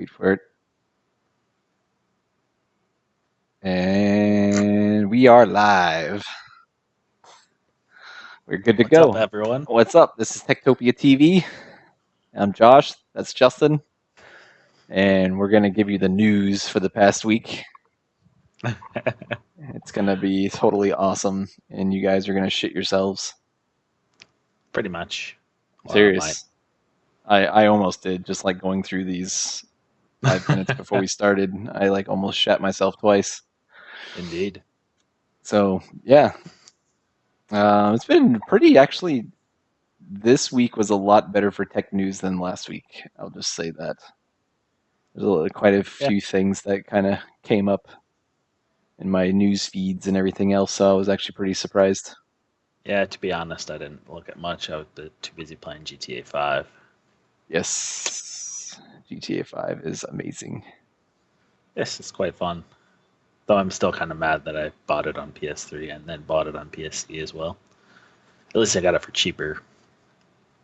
Wait for it. And we are live. We're good to What's up, go. everyone? What's up? This is Tektopia TV. I'm Josh. That's Justin. And we're going to give you the news for the past week. It's going to be totally awesome. And you guys are going to shit yourselves. Pretty much. Well, Serious. I almost did, just like going through these 5 minutes before we started. I like almost shat myself twice. Indeed. So, yeah. It's been pretty, actually. This week was a lot better for tech news than last week. I'll just say that. There's quite a Yeah. few things that kind of came up in my news feeds and everything else, so I was actually pretty surprised. Yeah, to be honest, I didn't look at much. I was too busy playing GTA 5. Yes, GTA 5 is amazing. Yes, it's quite fun. Though I'm still kind of mad that I bought it on PS3 and then bought it on PSC as well. At least I got it for cheaper.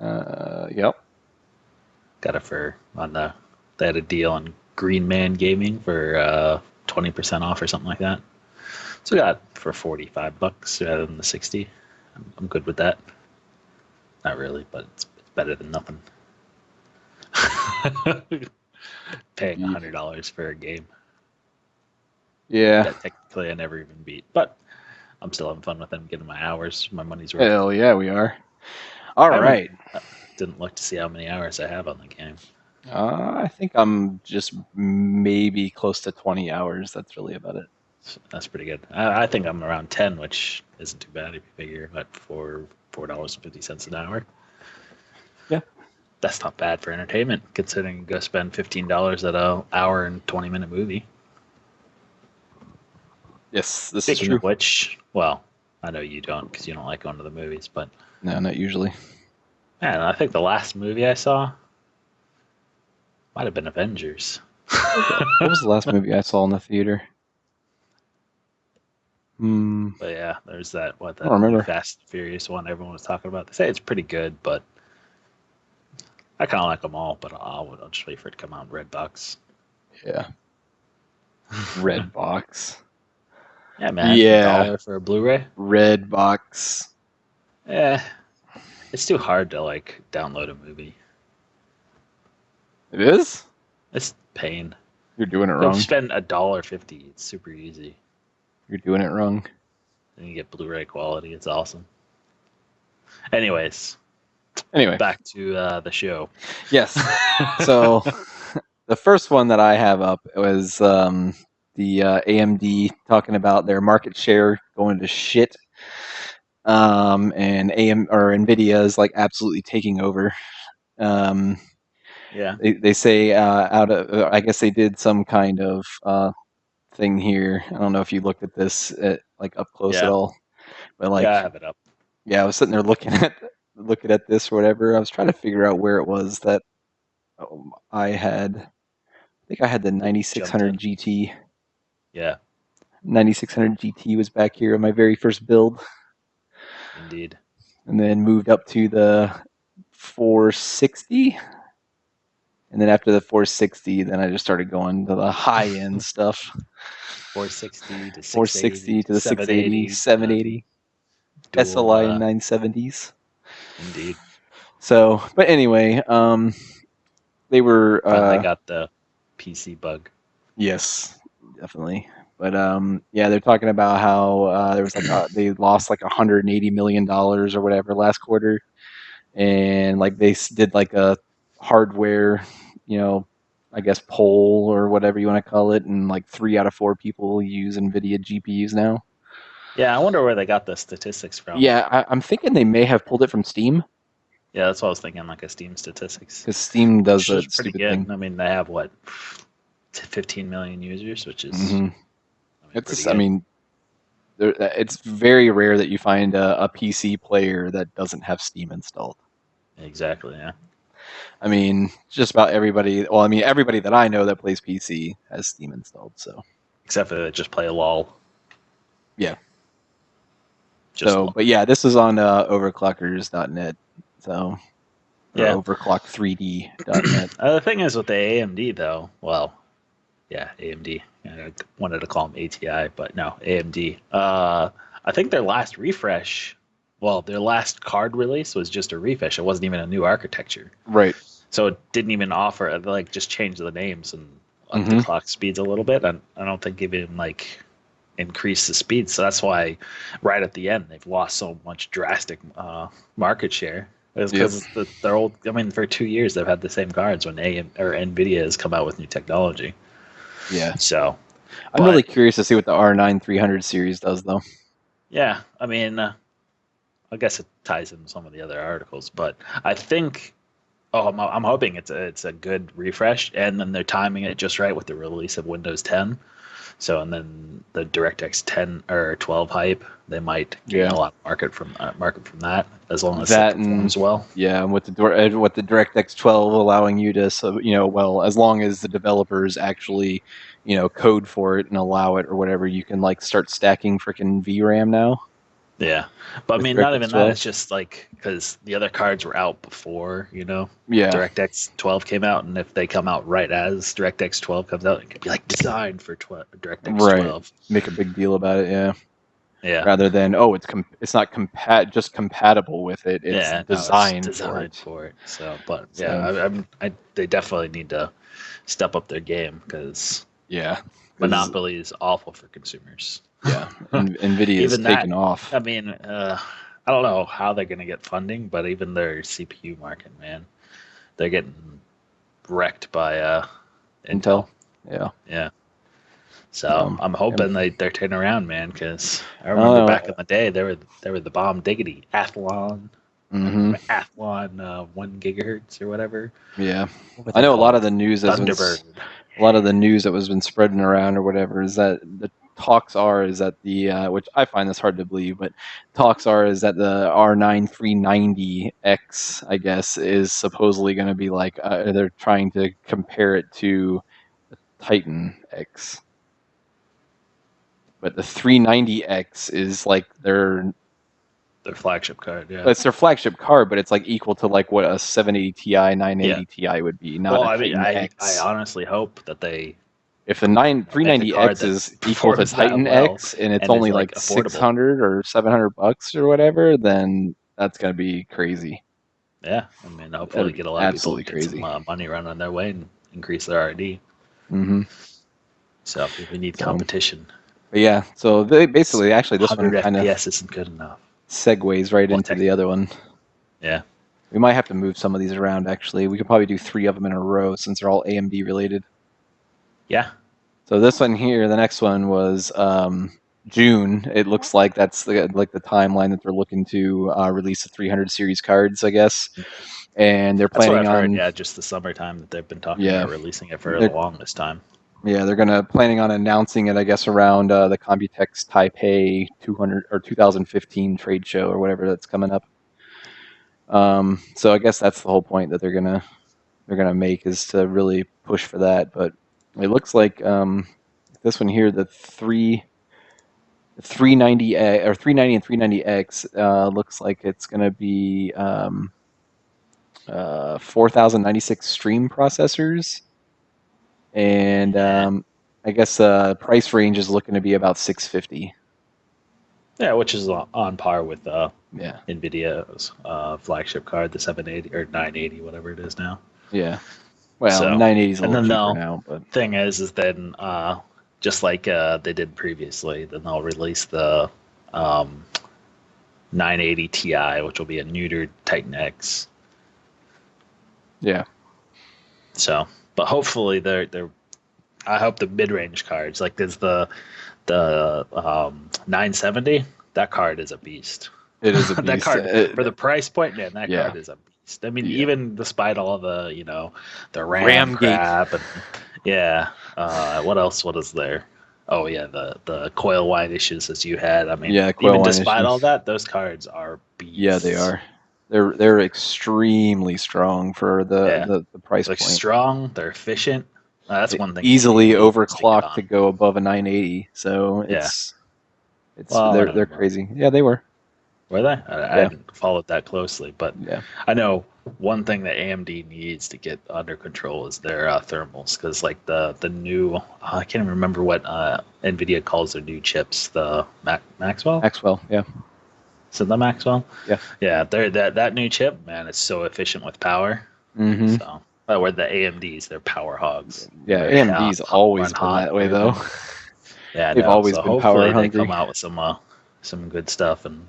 Yep. Got it for they had a deal on Green Man Gaming for 20% off or something like that. So I got it for $45 rather than the 60. I'm good with that. Not really, but it's better than nothing. Paying Indeed. $100 for a game Yeah. that technically I never even beat, but I'm still having fun with them, getting my hours, my money's worth. Hell yeah, we are. All I haven't right. didn't look to see how many hours I have on the game. I think I'm just maybe close to 20 hours. That's really about it. So that's pretty good. I think I'm around 10, which isn't too bad if you figure what for $4.50 an hour. Yeah. That's not bad for entertainment, considering you go spend $15 at an hour and 20-minute movie. Yes, this is Speaking true. of which, well, I know you don't because you don't like going to the movies, but No, not usually. man, I think the last movie I saw might have been Avengers. What was the last movie I saw in the theater? Hmm. But yeah, there's I don't that new remember. Fast and Furious one everyone was talking about. They say it's pretty good, but I kind of like them all. But I'll just wait for it to come out in Redbox. Yeah. Red box. Yeah, man, Yeah, $1 for a Blu-ray. red box. Eh, it's too hard to like download a movie. It is? It's pain. You're doing it Go wrong. spend $1.50. It's super easy. You're doing it wrong. And you get Blu-ray quality. It's awesome. Anyways, Anyway, back to the show. yes. So the first one that I have up was the AMD talking about their market share going to shit, and Nvidia is like absolutely taking over. Um, Yeah. they say out of I guess they did some kind of thing here. I don't know if you looked at this like up close at Yeah. all, but like Yeah, I have it up. yeah, I was sitting there looking at this or whatever. I was trying to figure out where it was that I had. I think I had the Jumped 9600 in. GT. Yeah, 9600 GT was back here in my very first build, indeed. and then moved up to the 460. And then after the 460, then I just started going to the high end stuff. 460 to 680 460 to to the 680, 780 to the 780, dual. SLI 970s. Indeed. So, but anyway, they were Finally got the PC bug. yes, definitely. But yeah, they're talking about how there was like they lost like $180 million or whatever last quarter, and like they did like a hardware, you know, I guess poll or whatever you want to call it, and like 3 out of 4 people use NVIDIA GPUs now. Yeah, I wonder where they got the statistics from. Yeah, I'm thinking they may have pulled it from Steam Yeah, that's what I was thinking, like a Steam statistics, because Steam does which a is pretty stupid good. thing. I mean, they have what, 15 million users, which is, Hmm. I mean, It's pretty just, I good. mean, it's very rare that you find a PC player that doesn't have Steam installed. Exactly. Yeah. I mean, just about everybody. Well, I mean, everybody that I know that plays PC has Steam installed. So Except for they just play LOL. yeah. Just So, LOL. but yeah, this is on overclockers.net. So or Yeah. overclock3d.net. The thing is with the AMD though, well, yeah, AMD. I wanted to call them ATI, but no, AMD. I think their last refresh, well, their last card release was just a refresh. It wasn't even a new architecture. Right. So it didn't even offer, like, just change the names and up the Mm-hmm. clock speeds a little bit. And I don't think even, like, increase the speed. So that's why right at the end, they've lost so much drastic market share. It's Yep. because they're old. I mean, for 2 years, they've had the same cards when NVIDIA has come out with new technology. Yeah. So, I'm really but curious to see what the R9 300 series does, though. yeah, I mean, I guess it ties in some of the other articles, but I think. Oh, I'm hoping it's a good refresh, and then they're timing it just right with the release of Windows 10. So, and then the DirectX 10 or 12 hype, they might gain Yeah. a lot of market from that, as long as it That and performs well. yeah, with the DirectX 12 allowing you to, so well, as long as the developers actually, code for it and allow it or whatever, you can like start stacking freaking VRAM now Yeah, but I with mean, not DirectX even that. 12. It's just like because the other cards were out before, Yeah. DirectX 12 came out, and if they come out right as DirectX 12 comes out, it could be like designed for DirectX Right. 12. Make a big deal about it, yeah. Yeah, Rather than it's not just compatible with it, it's yeah, no, it's designed for designed it. for it. So, but yeah, So they definitely need to step up their game because yeah, because monopoly is awful for consumers. yeah, and Nvidia is Even that, taken off. I mean, I don't know how they're going to get funding, but even their CPU market, man, they're getting wrecked by Intel. Intel, yeah. Yeah. So I'm Yeah. hoping they're turning around, man, because I I don't remember back know. in the day they were the bomb diggity Athlon. Hmm. Athlon 1 gigahertz or whatever. Yeah, What were I they know a lot of called? the news Thunderbird. a lot of the news that was been spreading around or whatever is that the talks are is that the which I find this hard to believe, but talks are is that the R9 390X, I guess, is supposedly going to be like they're trying to compare it to Titan X, but the 390X is like Their flagship card, yeah. it's their flagship card, but it's like equal to like what a 780 Ti, Yeah. 980 Ti would be, not Well, a I mean, Titan I X. honestly hope that they If the make a card 390X that is equal to performs that Titan well X and it's and is only like like affordable. 600 or $700 or whatever, then that's gonna be crazy. Yeah, I mean, hopefully get a lot of people Absolutely get some crazy. money running their way and increase their RD. Hmm. So we need So, competition. but yeah, so they basically, actually, this one 100 kind of FPS isn't good enough. segues right Well, into the other technically, one. yeah, We might have to move some of these around. Actually, we could probably do three of them in a row since they're all AMD related. yeah, So this one here, the next one was June. It looks like that's the timeline that they're looking to release the 300 series cards, I guess. And they're that's what planning I've heard. on Yeah, just the summertime that they've been talking yeah, about releasing it for the they're longest time. yeah, they're gonna planning on announcing it, I guess, around the Computex Taipei 200 or 2015 trade show or whatever that's coming up. So I guess that's the whole point that they're gonna make is to really push for that. But it looks like this one here, the 390 or 390 and 390X looks like it's gonna be 4096 stream processors, and Yeah, I guess price range is looking to be about 650. yeah, which is on par with Yeah, NVIDIA's flagship card, the 780 or 980, whatever it is now. yeah. Well, So, 980 is a and little then cheaper now, but thing is then just like they did previously, then they'll release the um, 980 Ti, which will be a neutered Titan X. yeah, So, but hopefully they're. I hope the mid range cards like there's the 970. That card is a beast. it is a That beast. card for the price point, man, that Yeah, card is a beast. I mean, yeah. even despite all the the RAM Ramgate. crap and yeah, what else? What is there? Oh yeah, the coil wine issues as you had. I mean, Yeah, coil even wine despite all issues. that, those cards are Yeah, they beasts. are. They're extremely strong for the, Yeah, the price like point. strong. They're efficient. That's one thing Easily AMD needs to get overclocked to on. go above a 980. So Yeah. it's Well, I they're don't they're know. crazy. Yeah, they were. Were they? I Yeah, hadn't followed that closely, but yeah. I know one thing that AMD needs to get under control is their thermals, because like the new I can't even remember what Nvidia calls their new chips, the Maxwell. Maxwell, yeah, Is it the Maxwell? yeah. Yeah, they're that new chip, man, it's so efficient with power. Hmm. So, where the AMDs, they're power hogs. Yeah, They're AMD's always run been hot that and way though. everything. Yeah, I They've know. always So been power hopefully they come hungry. out with some good stuff and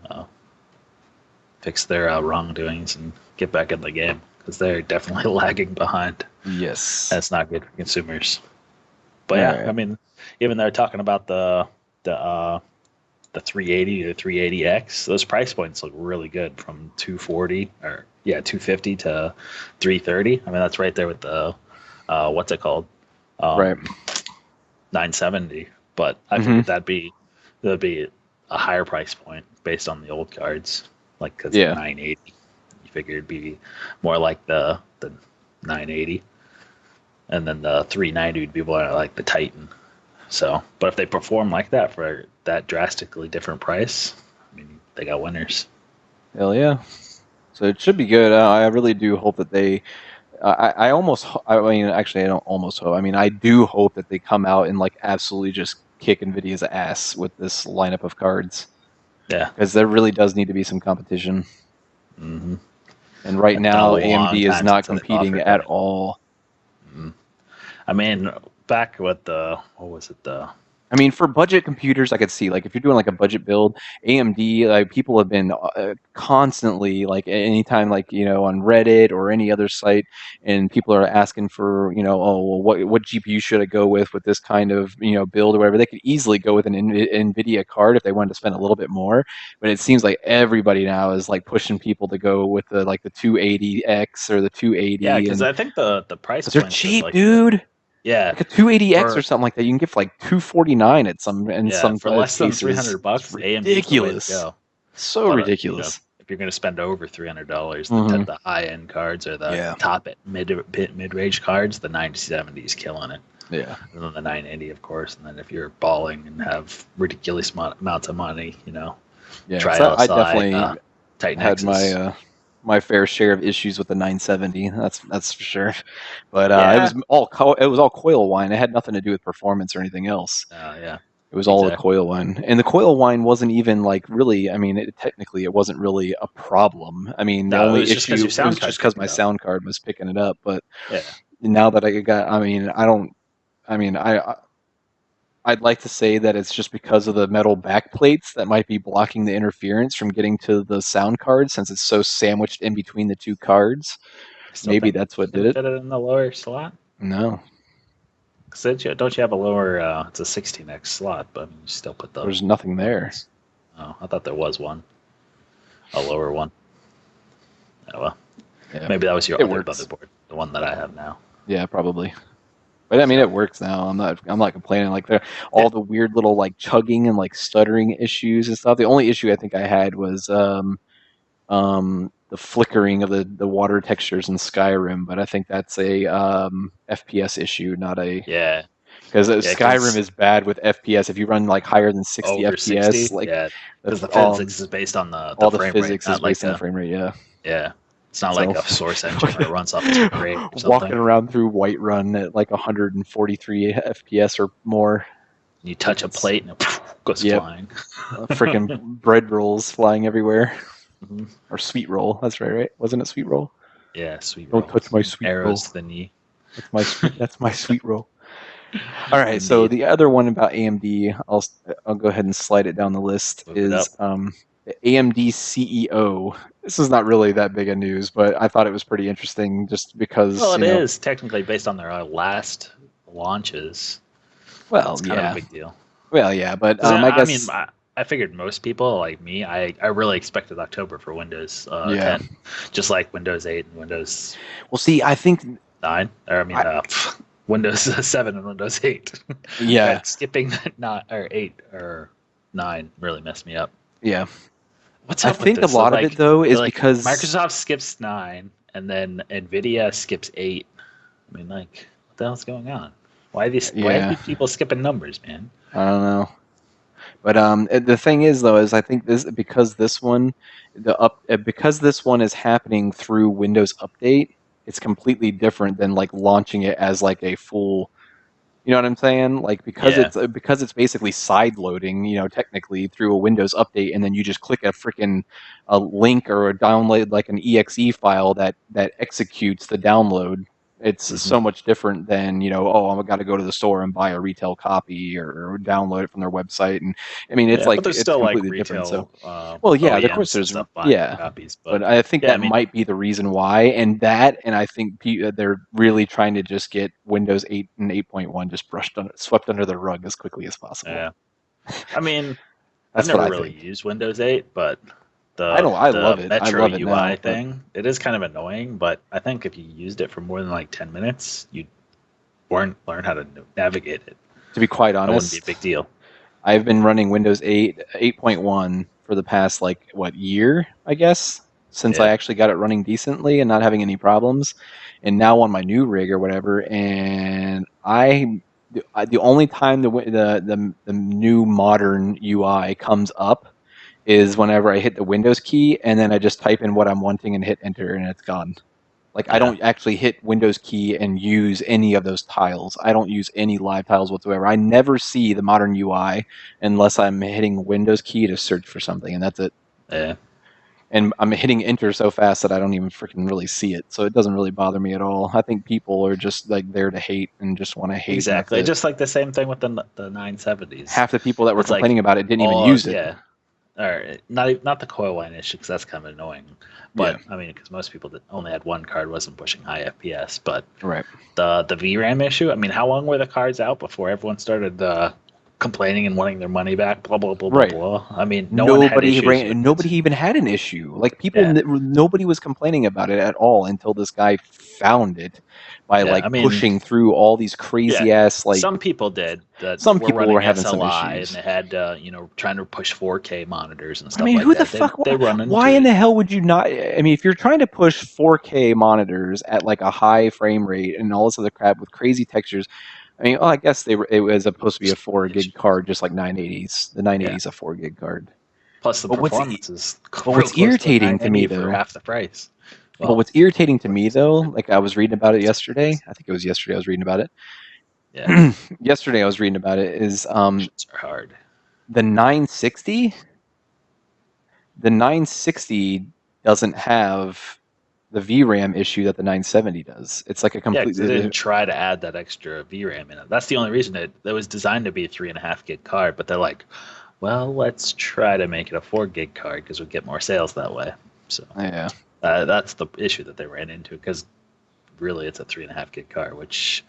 fix their wrongdoings and get back in the game, because they're definitely lagging behind. Yes. That's not good for consumers. But All yeah, I right. mean, even they're talking about the uh, the 380 to 380X. Those price points look really good, from 240 or 250 to 330. I mean, that's right there with the what's it called, Right. 970. But I Hmm. figured that'd be a higher price point based on the old cards, like because the Yeah. 980. You figure it'd be more like the 980, and then the 390 would be more like the Titan. So, but if they perform like that for that drastically different price, I mean, they got winners. Hell yeah. So it should be good. I really do hope that they. I almost. I mean, actually, I don't almost hope. I mean, I do hope that they come out and like absolutely just kick Nvidia's ass with this lineup of cards, Yeah. because there really does need to be some competition. Mm-hmm. And right It's been a now, long AMD is time not since they've competing offered at that. all. Mm-hmm. I mean, back with the what was it, the I mean, for budget computers, I could see like if you're doing like a budget build, AMD, like people have been constantly like anytime like on Reddit or any other site, and people are asking for oh well what GPU should I go with this kind of build or whatever. They could easily go with an NVIDIA card if they wanted to spend a little bit more, but it seems like everybody now is like pushing people to go with the 280X or the yeah, 280, because and I think the price because they're points of cheap, like the dude. yeah Like a 280X or for something like that, you can get for like 249 at some in yeah some for less than three cases. hundred It's bucks, AMD is the way to ridiculous. go. So But ridiculous. if you're going to spend over $300, Hmm. the high end cards or the Yeah, top mid range cards, the 970 is killing it. yeah, And then the 980, of course. And then if you're balling and have ridiculous amounts of money, yeah. try Because I LSI, definitely Titan had my X's. my fair share of issues with the 970. That's for sure. But Yeah. it was all coil wine. It had nothing to do with performance or anything else. Yeah. It was all the Exactly. coil wine, and the coil wine wasn't even like really. I mean, technically, it wasn't really a problem. I mean, the No, it only was just because issue your it was sound just card because picked my it up. sound card was picking it up. But Yeah. now that I got, I mean, I don't. I mean, I'd like to say that it's just because of the metal back plates that might be blocking the interference from getting to the sound card, since it's so sandwiched in between the two cards. I still Maybe think that's you what can did it. fit it in the lower slot. No, Because don't you have a lower, it's a 16X slot, but you still put the there's nothing there. buttons. Oh, I thought there was one, a lower one. Oh, well. Yeah, Maybe that was your it other works. motherboard, the one that I have now. Yeah, probably. But I mean, So, it works now. I'm not complaining. Like yeah. all the weird little like chugging and like stuttering issues and stuff. The only issue I think I had was the flickering of the water textures in Skyrim. But I think that's a FPS issue, not a Yeah. because Yeah, Skyrim because is bad with FPS. If you run like higher than 60 over FPS, 60, like yeah, the because the physics is based on the all the frame rate, physics is not based like on the a, frame rate. Yeah. yeah, it's not So like a source engine where it runs off a tick rate or something. walking around through Whiterun at like 143 FPS or more. You Like touch a it's plate and it goes yep, flying. freaking bread rolls flying everywhere. Mhm. Or sweet roll. That's right, right? Wasn't it sweet roll? Yeah, sweet Don't touch rolls, my sweet arrows roll. to the knee. That's my sweet. That's my sweet roll. All right. So Indeed. the other one about AMD, I'll go ahead and slide it down the list. Move it Is up. the AMD CEO. This is not really that big of news, but I thought it was pretty interesting just Well, because it is technically based on their last launches. well, It's kind of a yeah, big deal. well, yeah, but 'Cause, I I mean, guess I figured most people like me, I really expected October for Windows yeah. 10, just like Windows 8 and Windows Well, see, I think 9, or I mean, I Windows 7 and Windows 8. yeah, That skipping not or 8 or 9 really messed me up. yeah. What's I up with think a this? So lot of it though is like because Microsoft skips 9 and then Nvidia skips 8. I mean, like, what the hell's going on? Why are these yeah, people skipping numbers, man? I don't know. But the thing is, though, is I think this because this one, because this one is happening through Windows Update, it's completely different than like launching it as like a full. You know what I'm saying? Like Yeah, because it's basically side loading, technically through a Windows update, and then you just click a link or a download like an exe file that executes the download. It's hmm so much different than oh, I've got to go to the store and buy a retail copy or download it from their website, and I mean yeah, but there's it's still like completely different. So retail well, yeah, of course OEMs and there's stuff buying your yeah, copies, but but I think yeah, I that mean, might be the reason why, and I think they're really trying to just get Windows 8 and 8.1 just swept under the rug as quickly as possible. yeah, I mean, I've That's what never I really think. used Windows 8, but I the don't. I love the it. I Metro love it UI now, but thing, it is kind of annoying, but I think if you used it for more than like 10 minutes, you'd learn how to navigate it. to be quite That wouldn't be a honest, big deal. I've been running Windows 8, 8.1 for the past like what year, I guess, since I Yeah, actually got it running decently and not having any problems. And now on my new rig or whatever, and the only time the new modern UI comes up is whenever I hit the Windows key and then I just type in what I'm wanting and hit enter and it's gone. Like I yeah, don't actually hit Windows key and use any of those tiles. I don't use any live tiles whatsoever. I never see the modern UI unless I'm hitting Windows key to search for something, and that's it. yeah. And I'm hitting enter so fast that I don't even freaking really see it. So it doesn't really bother me at all. I think people are just like there to hate and just want to hate, and that's Exactly. it. Just like the same thing with the 970s. Half the people that were It's like, complaining about it didn't even oh use it. yeah, or not the coil line issue because that's kind of annoying. Yeah, But I mean, because most people that only had one card wasn't pushing high FPS. But right. the VRAM issue. I mean, how long were the cards out before everyone started complaining and wanting their money back? Blah blah blah blah Right. blah. I mean, no one had issues with it. Nobody even had an issue. Like Yeah, nobody was complaining about it at all until this guy found it by yeah. like I mean, pushing through all these yeah. crazy ass like Some people did that some were people were running having some SLI and issues. they had trying to push 4K monitors and I stuff mean, like who the that. fuck They run why into in it. the hell would you not I mean, if you're trying to push 4K monitors at like a high frame rate and all this other crap with crazy textures, I mean, I guess it was supposed to be a 4 gig Issues. card just like 980s. The Yeah. 980 is a 4 gig card. Plus, the But performance is real what's close to a irritating to me 980 for though half the price. But Well, what's irritating to what me is it? though, like I was reading about it yesterday. 600. I think it was yesterday I was reading about Yeah, it. Yesterday I was reading about it is options are hard. the 960. The 960 doesn't have the VRAM issue that the 970 does. It's like a Yeah, because they didn't completely try to add that extra VRAM in it. That's the only reason it was designed to be a 3.5 gig card, but they're like, well, let's try to make it a 4 gig card because we'll get more sales that way. So yeah, that's the issue that they ran into because really it's a 3.5 gig card, which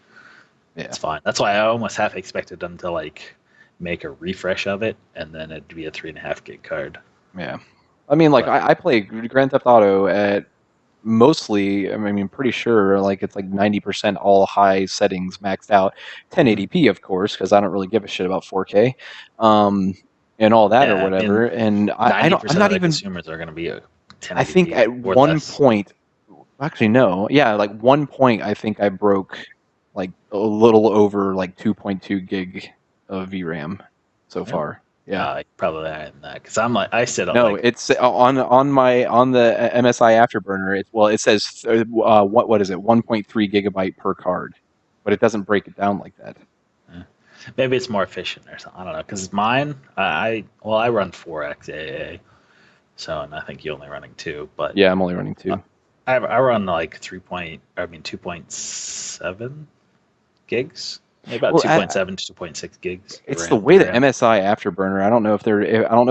yeah, it's fine. That's why I almost half expected them to like make a refresh of it and then it'd be a 3.5 gig card. yeah. I mean, like But I play Grand Theft Auto at mostly. I mean, pretty sure like it's like 90% all high settings maxed out, mhm. 1080p of course, because I don't really give a shit about 4K, um, and all that or Yeah, I mean, whatever. And I ninety don't. I'm percent of not the even. consumers are going to be a I think 1080p at or one less. point, actually no, yeah, like one point, I think I broke like a little over like 2.2 gig of VRAM so Really? far. Yeah. Probably higher than that because I'm like I sit at No, like it's on the MSI Afterburner. It says what is it 1.3 gigabyte per card, but it doesn't break it down like that. eh, maybe it's more efficient or something. I don't know because mine I run 4 XAA, so and I think you're only running two, but Yeah, I'm only running uh, two. I run like 2.7 gigs, maybe about Well, 2.7 to 2.6 gigs of it's the way that VRAM. MSI Afterburner. I don't know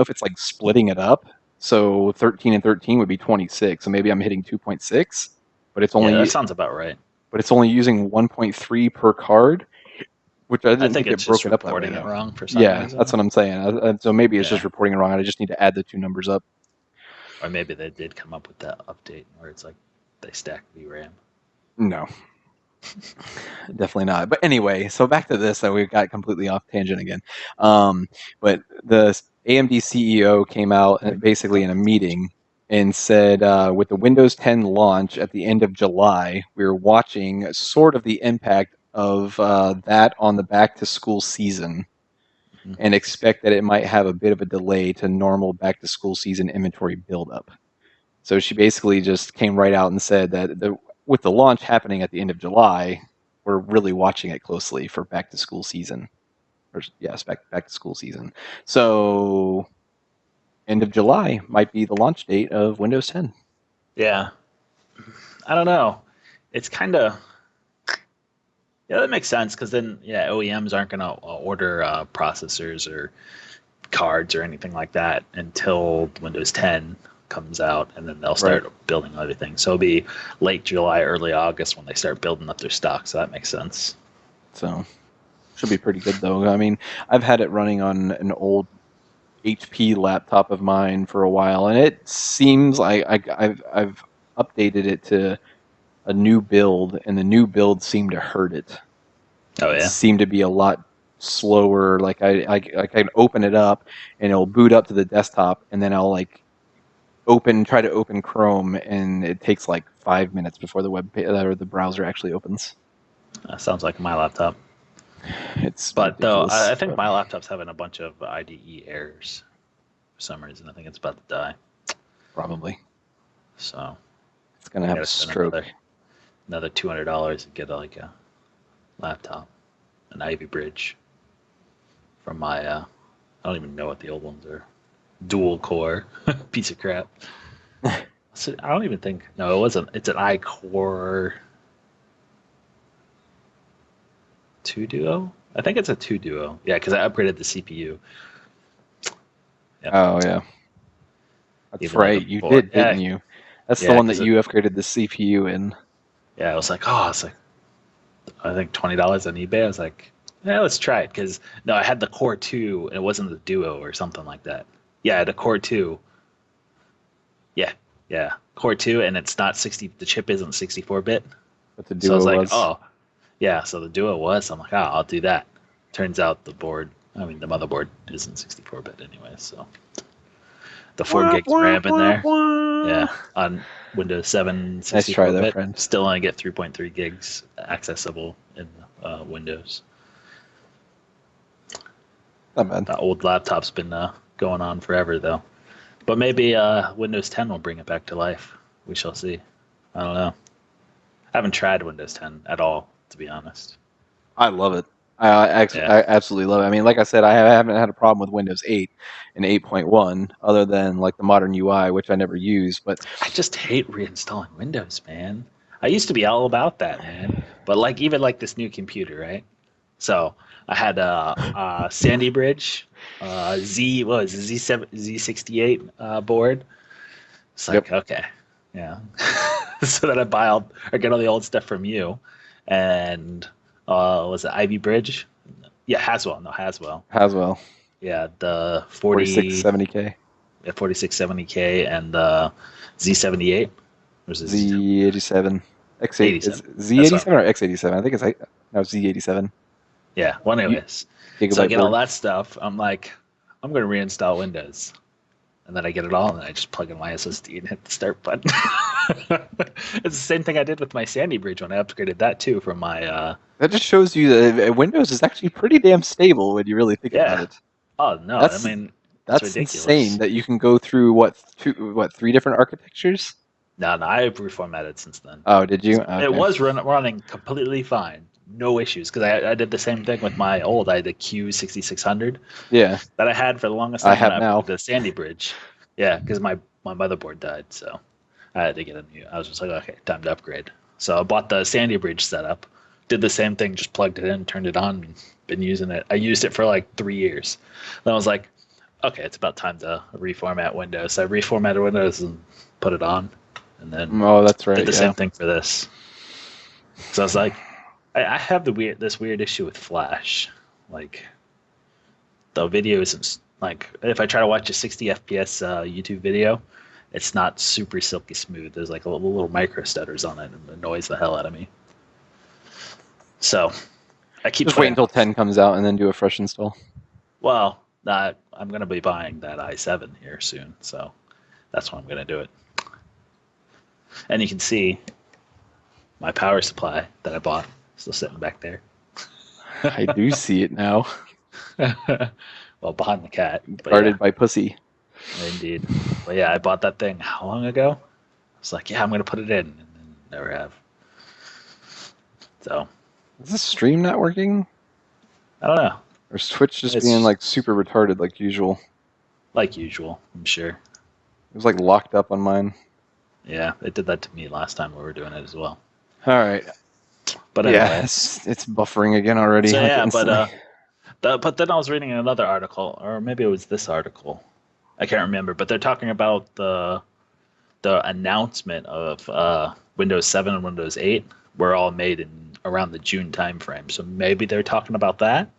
if it's like splitting it up. So 13 and 13 would be 26. So maybe I'm hitting 2.6, but Yeah, that sounds about right. it's only using 1.3 per card, which I I didn't think think it's it broke just it up that way reporting it though. wrong for some Yeah, that's reason. what I'm saying. So maybe it's just Yeah, reporting it wrong. I just need to add the two numbers up. or maybe they did come up with that update where it's like they stack VRAM. No, definitely not. But anyway, so back to this. So we got completely off tangent again. But the AMD CEO came out basically in a meeting and said, with the Windows 10 launch at the end of July, we're watching sort of the impact of that on the back to school season. and expect that it might have a bit of a delay to normal back to school season inventory buildup. So she basically just came right out and said that with the launch happening at the end of July, we're really watching it closely for back to school season. Or yes, back to school season. So end of July might be the launch date of Windows 10. Yeah, I don't know. It's kind of yeah, that makes sense because then yeah, OEMs aren't going to order processors or cards or anything like that until Windows 10 comes out, and then they'll Right. start building everything. So it'll be late July, early August when they start building up their stock. So that makes sense. So should be pretty good though. I mean, I've had it running on an old HP laptop of mine for a while, and it seems like I've updated it to a new build, and the new build seemed to hurt it. Oh It yeah, seemed to be a lot slower. Like I can open it up, and it'll boot up to the desktop, and then I'll like try to open Chrome, and it takes like 5 minutes before the or the browser actually opens. that sounds like my laptop. It's But though ridiculous, I think but my laptop's having a bunch of IDE errors for some reason. I think it's about to die. probably So it's gonna I have a gotta spend stroke. another $200 to get like a laptop, an Ivy Bridge from my I don't even know what the old ones are. Dual core piece of crap. So I don't even think no, it wasn't. It's an iCore 2 Duo. I think it's a 2 Duo. Yeah, because I upgraded the CPU. Yep. Oh yeah, that's Even though the right. You board, did, didn't you? That's the yeah, one that because you upgraded the CPU in. yeah, I was like, oh, it's like I think $20 on eBay. I was like, yeah, let's try it because no, I had the Core 2 and it wasn't the Duo or something like that. Yeah, I had a Core 2. Yeah, yeah, Core 2, and it's not 60. The chip isn't 64-bit. What the So I was Duo like, was. oh, yeah. So the Duo was. I'm like, oh, I'll do that. Turns out the board. I mean, the motherboard isn't 64-bit anyway. So the 4 gigs of RAM in there. Yeah, on Windows 7 Nice try though, 64-bit, friend. still only get 3.3 gigs accessible in Windows. Not bad. The old laptop's been going on forever though. But maybe Windows 10 will bring it back to life. We shall see. I don't know. I haven't tried Windows 10 at all, to be honest. I love it. Yeah, I absolutely love it. I mean, like I said, I haven't had a problem with Windows 8 and 8.1, other than like the modern UI, which I never use. But I just hate reinstalling Windows, man. I used to be all about that, man. But like even like this new computer, right? So I had a Sandy Bridge, Z what was it, Z7 Z68 board. It's yep, like okay, yeah. So then I buy all or get all the old stuff from you, and was it Ivy Bridge? Yeah, Haswell. No, Haswell. Haswell, Yeah, the 4670K, 4670K and the Z78 versus Z Z87, X8 is 87. That's what I Z87 or meant. X87? I think it's no Z87. Yeah. Well, U- anyways, so I Gigabyte get all board. that stuff. I'm like, I'm gonna reinstall Windows, and then I get it all, and I just plug in my SSD and hit the start button. It's the same thing I did with my Sandy Bridge when I upgraded that too from my That just shows you that Windows is actually pretty damn stable when you really think about yeah. it. Oh no, I That's mean it's that's insane ridiculous. that you can go through three different architectures. No, no, I've reformatted since then. Oh, did you? It Okay. was running completely fine, no issues. Because I did the same thing with my old. I had the Q6600 Yeah, that I had for the longest I time when have I upgraded now. to the Sandy Bridge. Yeah, because my motherboard died, so I had to get a new. I was just like, okay, time to upgrade. So I bought the Sandy Bridge setup, did the same thing, just plugged it in, turned it on, and been using it. I used it for like 3 years. Then I was like, okay, it's about time to reformat Windows. So I reformatted Windows and put it on, and then Oh, that's did right. the same Yeah. thing for this. So I was like, I have this weird issue with Flash, like the video isn't like if I try to watch a 60 FPS YouTube video, it's not super silky smooth. There's like a little micro stutters on it and it annoys the hell out of me. So I keep Just wait putting until off. 10 comes out and then do a fresh install. Well, I'm going to be buying that i7 here soon, so that's when I'm going to do it. And you can see my power supply that I bought still sitting back there. I do see it now. Well, behind the cat, but yeah, Guarded by pussy. indeed. But yeah, I bought that thing how long ago? I was like, yeah, I'm gonna put it in, and then never have. So Is this stream not working? I don't know. Or is Twitch just being It's like super retarded like usual? like usual, I'm sure. It was like locked up on mine. Yeah, it did that to me last time we were doing it as well. All right. But Yeah, anyways, it's buffering again already, so like yeah, instantly. but then I was reading another article, or maybe it was this article. I can't remember, but they're talking about the announcement of Windows 7 and Windows 8 were all made in around the June timeframe. So maybe they're talking about that.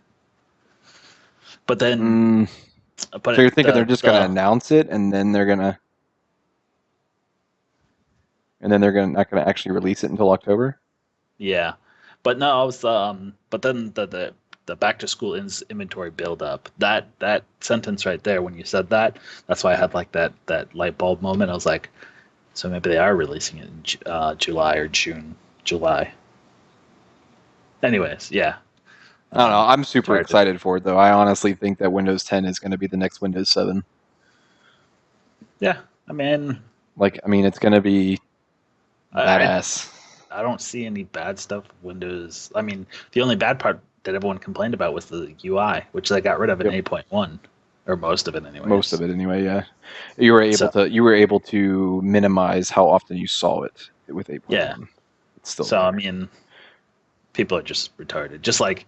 But then, Mm, so but you're thinking they're just gonna announce it and then they're gonna not gonna actually release it until October? yeah, but no, I was but then the back to school inventory build up, that sentence right there when you said that, that's why I had like that light bulb moment. I was like, so maybe they are releasing it in July or June, July. Anyways, yeah. I don't know. I'm super Hard to, excited for it though. I honestly think that Windows 10 is going to be the next Windows 7. yeah. I mean, Like, I mean, it's going to be I badass. I don't see any bad stuff with Windows. I mean, the only bad part that everyone complained about was the UI, which they got rid of in Yep, 8.1, or most of it, most anyways. of it anyway. Yeah, you were able to minimize how often you saw it with Yeah. 8.1. It's still So I there. mean, people are just retarded. Just like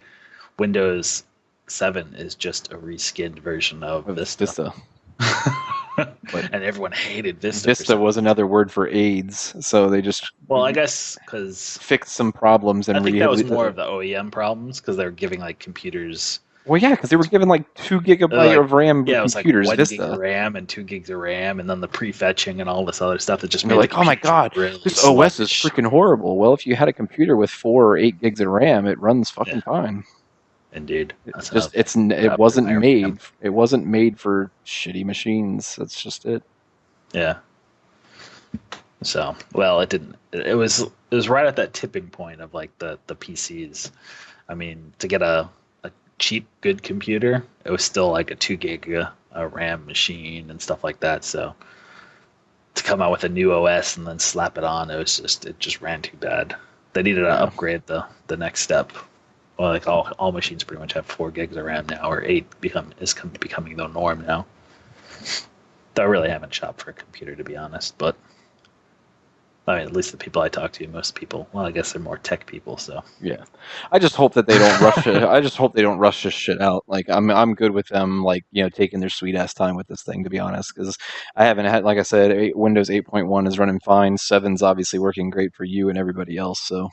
Windows 7 is just a reskinned version of Of Vista, Vista, but and everyone hated Vista for Vista some was reason. another word for AIDS, so they just Well, I guess because fixed some problems I and think that was more of the OEM problems because they were giving like computers. well, yeah, because they were given like 2 gigabyte Like, of RAM yeah, it was like computers, 1 gig of Vista, RAM and 2 gigs of RAM, and then the prefetching and all this other stuff that just and they're made the like, "Oh my computers god, really this OS is sluggish. freaking horrible." Well, if you had a computer with 4 or 8 gigs of RAM, it runs Yeah, fucking fine. indeed. It That's just another thing. it Gotta upgrade wasn't my RAM. made it wasn't made for shitty machines. That's just it. Yeah. So, well, it didn't. It was right at that tipping point of like the PCs. I mean, to get a cheap good computer, it was still like a 2 gig RAM machine and stuff like that. So to come out with a new OS and then slap it on, it just ran too bad. They needed to Yeah. upgrade the next step. Well, like all machines pretty much have 4 gigs of RAM now, or eight becoming the norm now. Though I really haven't shopped for a computer to be honest, but I mean, at least the people I talk to, most people, well, I guess they're more tech people, so. Yeah. I just hope that they don't rush it. I just hope they don't rush this shit out. Like I'm good with them like, taking their sweet ass time with this thing to be honest cuz I haven't had like I said Windows 8.1 is running fine. 7's obviously working great for you and everybody else, so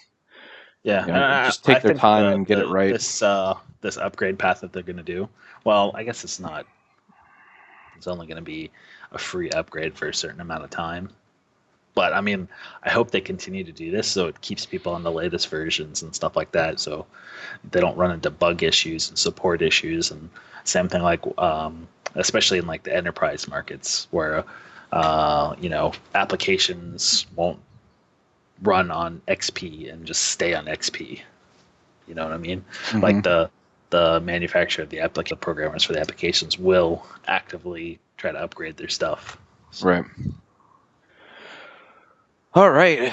Yeah, and just I take their think time and get it right. this upgrade path that they're going to do. Well, I guess it's not. It's only going to be a free upgrade for a certain amount of time. But I mean, I hope they continue to do this so it keeps people on the latest versions and stuff like that, so they don't run into bug issues and support issues. And same thing like, especially in like the enterprise markets where, applications won't run on XP and just stay on XP. You know what I mean? Hmm. Like the manufacturer of the application, the programmers for the applications will actively try to upgrade their stuff. So, Right. All right.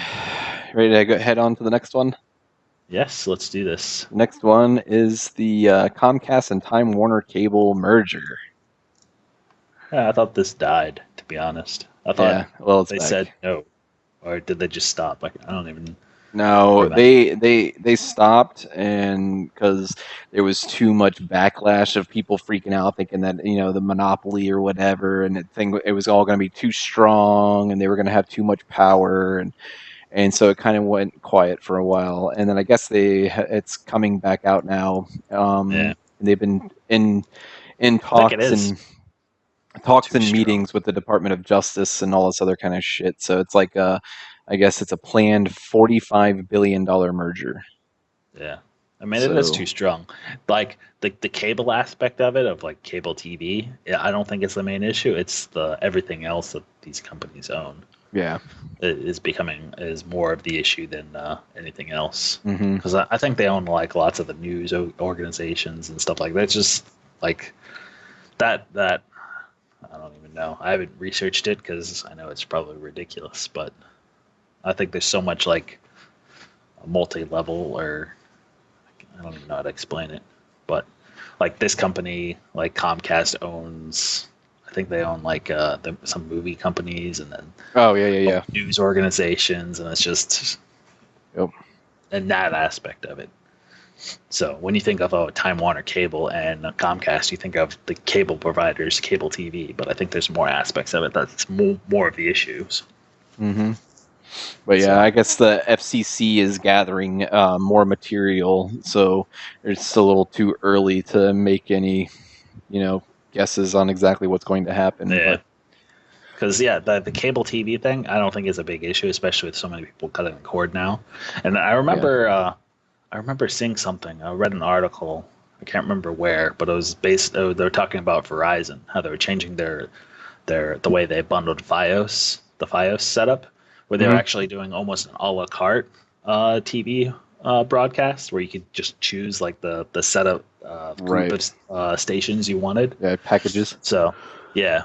Ready to head on to the next one? yes, let's do this. The next one is the Comcast and Time Warner Cable merger. Yeah, I thought this died, to be honest. I thought Yeah, well, it's they back. said no, or did they just stop? Like I don't even No, remember. they stopped, and because there was too much backlash of people freaking out, thinking that the monopoly or whatever, and it was all going to be too strong, and they were going to have too much power, and so it kind of went quiet for a while, and then I guess it's coming back out now. Yeah, And they've been in I think it talks is and talks too and strong. meetings with the Department of Justice and all this other kind of shit. So it's like I guess it's a planned $45 billion merger. Yeah. I mean, it is So too strong. Like the cable aspect of it, of like cable TV, yeah, I don't think it's the main issue. It's the everything else that these companies own yeah. is more of the issue than anything else. Hmm. Because I think they own like lots of the news organizations and stuff like that. It's just Like that I don't even know. I haven't researched it because I know it's probably ridiculous, but I think there's so much like a multi-level, or I don't even know how to explain it, but like this company, like Comcast owns, I think they own like some movie companies and then Oh yeah, yeah, yeah. news organizations, and it's just Yep. in that aspect of it. So when you think of Time Warner Cable and Comcast, you think of the cable providers, cable TV. But I think there's more aspects of it that's more of the issues. Mm-hmm. But yeah, So I guess the FCC is gathering more material, so it's a little too early to make any, guesses on exactly what's going to happen. yeah, But because yeah, the cable TV thing I don't think is a big issue, especially with so many people cutting the cord now. And yeah, I remember seeing something. I read an article. I can't remember where, but it was based. They were talking about Verizon, how they were changing the way they bundled the FiOS setup, where they were hmm, actually doing almost an a la carte TV broadcast, where you could just choose like the setup group right, of stations you wanted. yeah, packages, So yeah,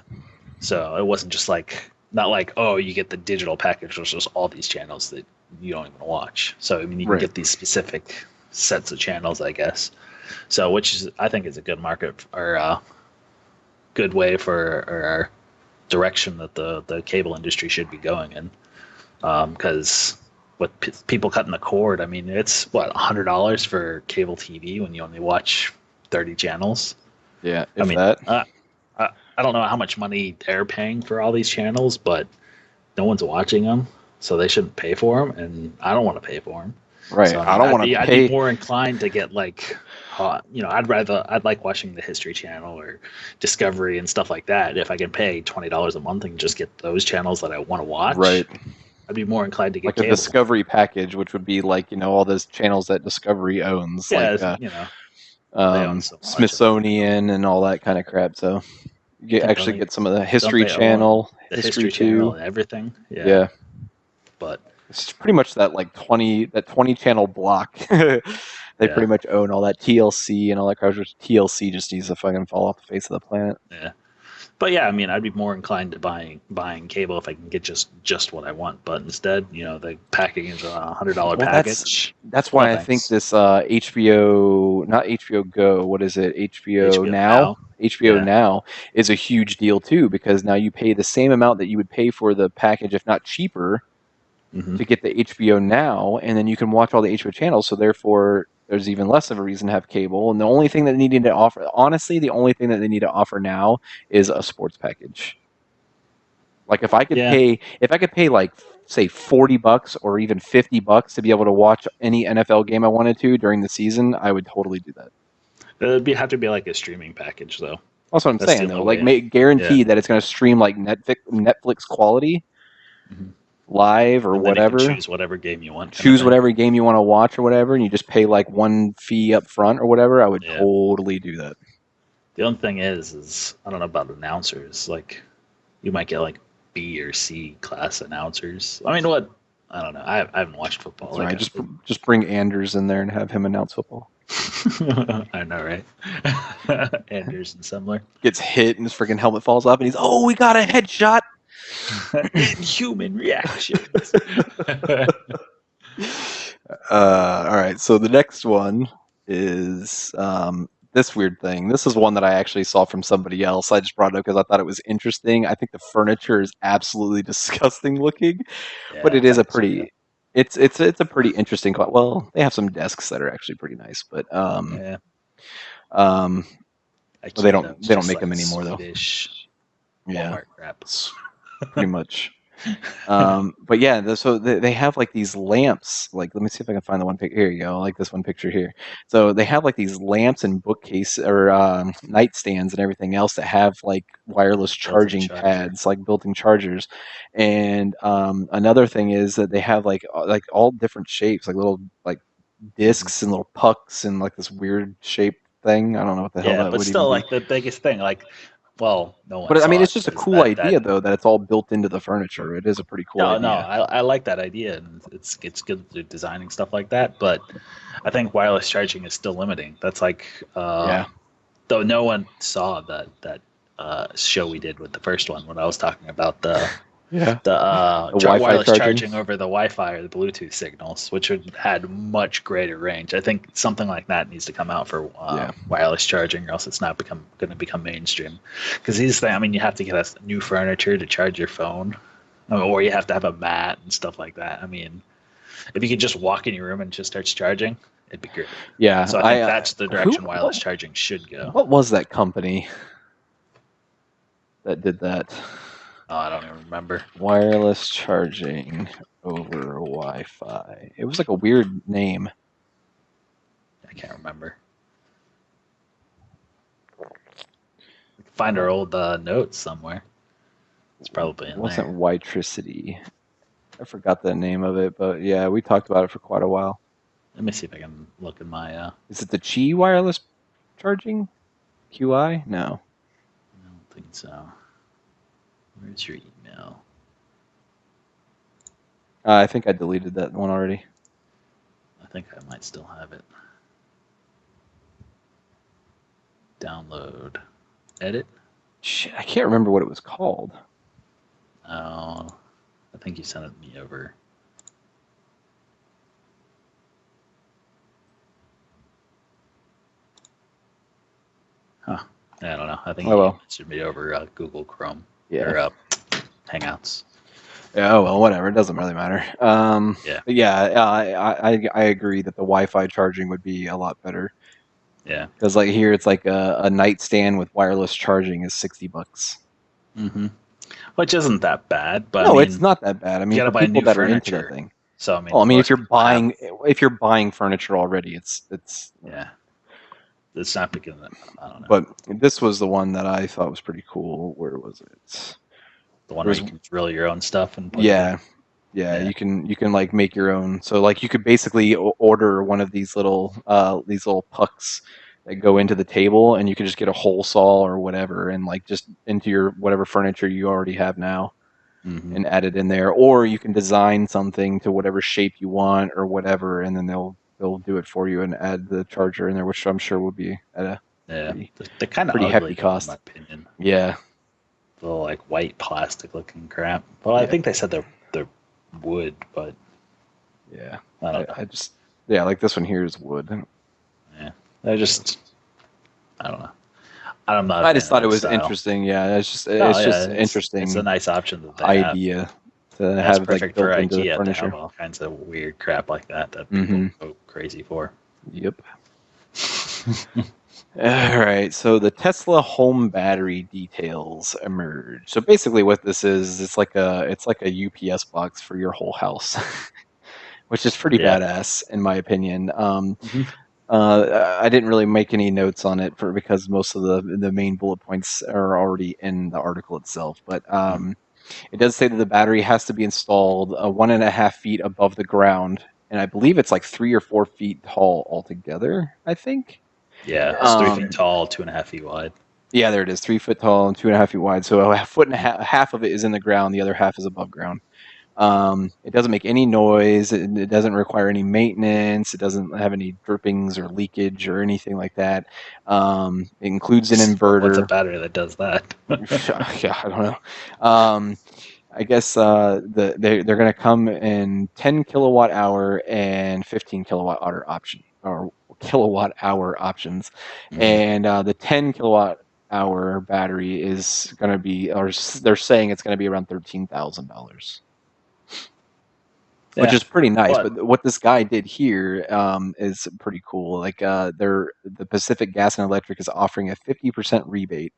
so it wasn't just like not like, oh, you get the digital package, which is all these channels that you don't even watch. So I mean, you can right. get these specific sets of channels, I guess. So which is I think is a good market or good way for or direction that the cable industry should be going in. Because with people cutting the cord, I mean, it's what $100 for cable TV when you only watch 30 channels. Yeah, I if mean, that. I don't know how much money they're paying for all these channels, but no one's watching them, so they shouldn't pay for them, and I don't want to pay for them. Right. So I I mean, don't want to I'd be pay. more inclined to get like, I'd like watching the History Channel or Discovery and stuff like that. If I can pay $20 a month and just get those channels that I want to watch, Right. I'd be more inclined to get Like a cable. Discovery package, which would be like all those channels that Discovery owns, like Yeah, well, they own so much of everything. Smithsonian and all that kind of crap. So you Yeah, actually get some of the don't History they own Channel, the History History Channel 2. and everything? Yeah, Yeah, but it's pretty much that like 20 channel block. They yeah, pretty much own all that TLC and all that crap. Which TLC just needs to fucking fall off the face of the planet. yeah. But yeah, I mean, I'd be more inclined to buying cable if I can get just what I want. But instead, the package is $100 Well, that's package. that's No why I think thanks. this HBO, not HBO Go, what is it? HBO HBO Now? Now. HBO Yeah. Now is a huge deal too because now you pay the same amount that you would pay for the package, if not cheaper, Hmm. to get the HBO Now, and then you can watch all the HBO channels. So therefore, there's even less of a reason to have cable. And the only thing that they need to offer, honestly, the only thing that they need to offer now is a sports package. Like Yeah. if I could pay like say $40 or even $50 to be able to watch any NFL game I wanted to during the season, I would totally do that. Have to be like a streaming package though. That's what I'm That's the saying only though. Like, way. make Yeah. guaranteed that it's going to stream like Netflix quality Hmm. live or And then you can whatever. choose whatever game you want, kind of Choose thing. whatever game you want to watch or whatever, and you just pay like one fee up front or whatever. I would Yeah. totally do that. The only thing is I don't know about announcers. Like you might get like B or C class announcers. I mean, what? I don't know. I haven't watched football. That's Like right. Just bring Anders in there and have him announce football. I know, right? Anders and Semler. Gets hit and his freaking helmet falls off, and he's, oh, we got a headshot. Inhuman reactions. All right, so the next one is this weird thing. This is one that I actually saw from somebody else. I just brought it up because I thought it was interesting. I think the furniture is absolutely disgusting looking, but Yeah, it is a cafeteria. pretty it's a pretty interesting. Well, they have some desks that are actually pretty nice, but Yeah, um, IKEA though. It's they don't just make them like anymore though. Swedish Yeah, Walmart crap. it's pretty much. But yeah, so they have like these lamps. Like, let me see if I can find the one picture. Here you go. Like this one picture here. So they have like these lamps and bookcase or nightstands and everything else that have like wireless Built-in charging charger. pads, like built-in chargers. And another thing is that they have like all different shapes, like little like Hmm. discs and little pucks and like this weird shaped thing. I don't know what the hell Yeah, that but would even still, be. like the biggest thing, like, well, no one But I mean, saw it's it just a because cool idea though that it's all built into the furniture. It is a pretty cool no, idea. I like that idea, and it's good to designing stuff like that. But I think wireless charging is still limiting. That's like Yeah. Though no one saw that show we did with the first one when I was talking about the Yeah. the The Wi-Fi wireless charging. charging over the Wi-Fi or the Bluetooth signals, which would had much greater range. I think something like that needs to come out for Yeah. wireless charging, or else it's not going to become mainstream. Because these things, I mean, you have to get us new furniture to charge your phone, or you have to have a mat and stuff like that. I mean, if you could just walk in your room and just starts charging, it'd be great. Yeah. So I think that's the Who direction wireless charging should go. what was that company that did that? Oh, I don't even remember. Wireless charging over Wi-Fi. It was like a weird name. I can't remember. Find our old notes somewhere. It's probably It in wasn't there. Witricity. I forgot the name of it, but yeah, we talked about it for quite a while. Let me see if I can look in my. Is it the Qi wireless charging? QI? No. I don't think so. Where's your email? I think I deleted that one already. I think I might still have it. Download. Edit. Shit, I can't remember what it was called. Oh, I think you sent it me over. Huh. I don't know. I think Oh well. it should be over Google Chrome Yeah. or Hangouts. Yeah, oh well, whatever. It doesn't really matter. Yeah. But yeah, I agree that the Wi-Fi charging would be a lot better. Yeah. Because like here, it's like a nightstand with wireless charging is $60. Mm-hmm. Which isn't that bad, but I No, it's mean, not that bad. I you mean, got to for buy people new that are into that furniture. thing. So I mean, Well, I mean, most people have. if you're buying furniture already, it's. Yeah. It's not because I don't know. But this was the one that I thought was pretty cool. Where was it? The one There where was you can drill your own stuff and put the. yeah, yeah. Yeah. You can like make your own. So like you could basically order one of these little pucks that go into the table, and you can just get a hole saw or whatever, and like just into your whatever furniture you already have now, Mm-hmm. and add it in there. Or you can design something to whatever shape you want or whatever, and then they'll do it for you and add the charger in there, which I'm sure would be at a Yeah. pretty They're kind of pretty hefty ugly, though, in my cost. opinion. Yeah, The little like white plastic looking crap. Well, I yeah, think they said they're wood, but yeah. I don't know. I just yeah, like this one here is wood. Yeah. They're just I don't know. I'm not a I fan just of thought it their was style. interesting. Yeah, Oh it's yeah, just it's a interesting nice option that they have. idea to That's have like perfect for built into the IKEA to have furniture. all kinds of weird crap like that people Mm-hmm. go crazy for. Yep. All right. So the Tesla home battery details emerge. So basically, what this is, it's like a UPS box for your whole house, which is pretty Yeah. badass in my opinion. Mm-hmm. I didn't really make any notes on it for because most of the main bullet points are already in the article itself. But it does say that the battery has to be installed 1.5 feet above the ground, and I believe it's like 3 or 4 feet tall altogether. I think. Yeah, it's 3 feet Um, tall, 2.5 feet wide. yeah, there it is. 3 foot tall and 2.5 feet wide. So a foot and a half of it is in the ground. The other half is above ground. It doesn't make any noise. It doesn't require any maintenance. It doesn't have any drippings or leakage or anything like that. It includes an What's a inverter. battery that does that? Yeah, I don't know. I guess they're going to come in 10 kilowatt hour and 15 kilowatt hour option or kilowatt hour options, Mm-hmm. and the 10 kilowatt hour battery is going to be, or they're saying it's going to be around $13,000, which Yeah, is pretty nice. but But what this guy did here is pretty cool. Like the Pacific Gas and Electric is offering a 50% rebate.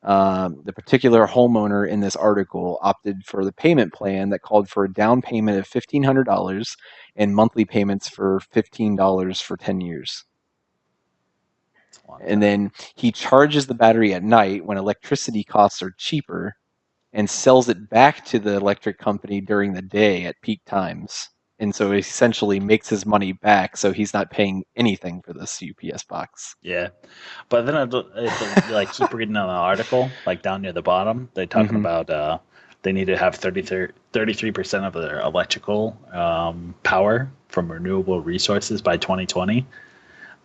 The particular homeowner in this article opted for the payment plan that called for a down payment of $1,500 and monthly payments for $15 for 10 years. it's a long And time. then he charges the battery at night when electricity costs are cheaper and sells it back to the electric company during the day at peak times. And so he essentially makes his money back, so he's not paying anything for this UPS box. Yeah, but then if you like keep reading on the article, like down near the bottom, they're talking Mm-hmm. about they need to have 33% of their electrical power from renewable resources by 2020.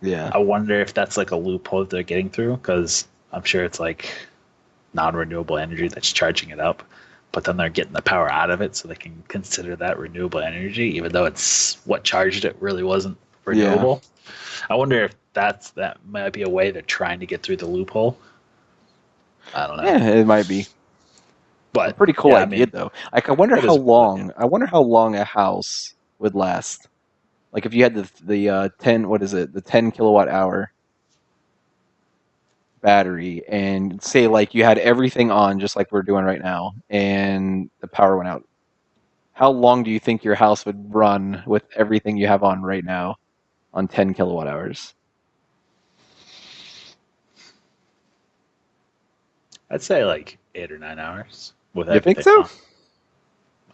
Yeah. I wonder if that's like a loophole that they're getting through, because I'm sure it's like non-renewable energy that's charging it up, but then they're getting the power out of it, so they can consider that renewable energy, even though it's what charged it really wasn't Yeah. renewable. I wonder if that might be a way they're trying to get through the loophole. I don't know, Yeah, it might be a but pretty cool yeah, I idea mean, though. Like, I wonder it how is a cool idea. long. I wonder how long a house would last. Like, if you had the 10, what is it? The 10 kWh battery, and say like you had everything on just like we're doing right now, and the power went out. How long do you think your house would run with everything you have on right now on 10 kWh? I'd say like 8 or 9 hours with You think everything so? on.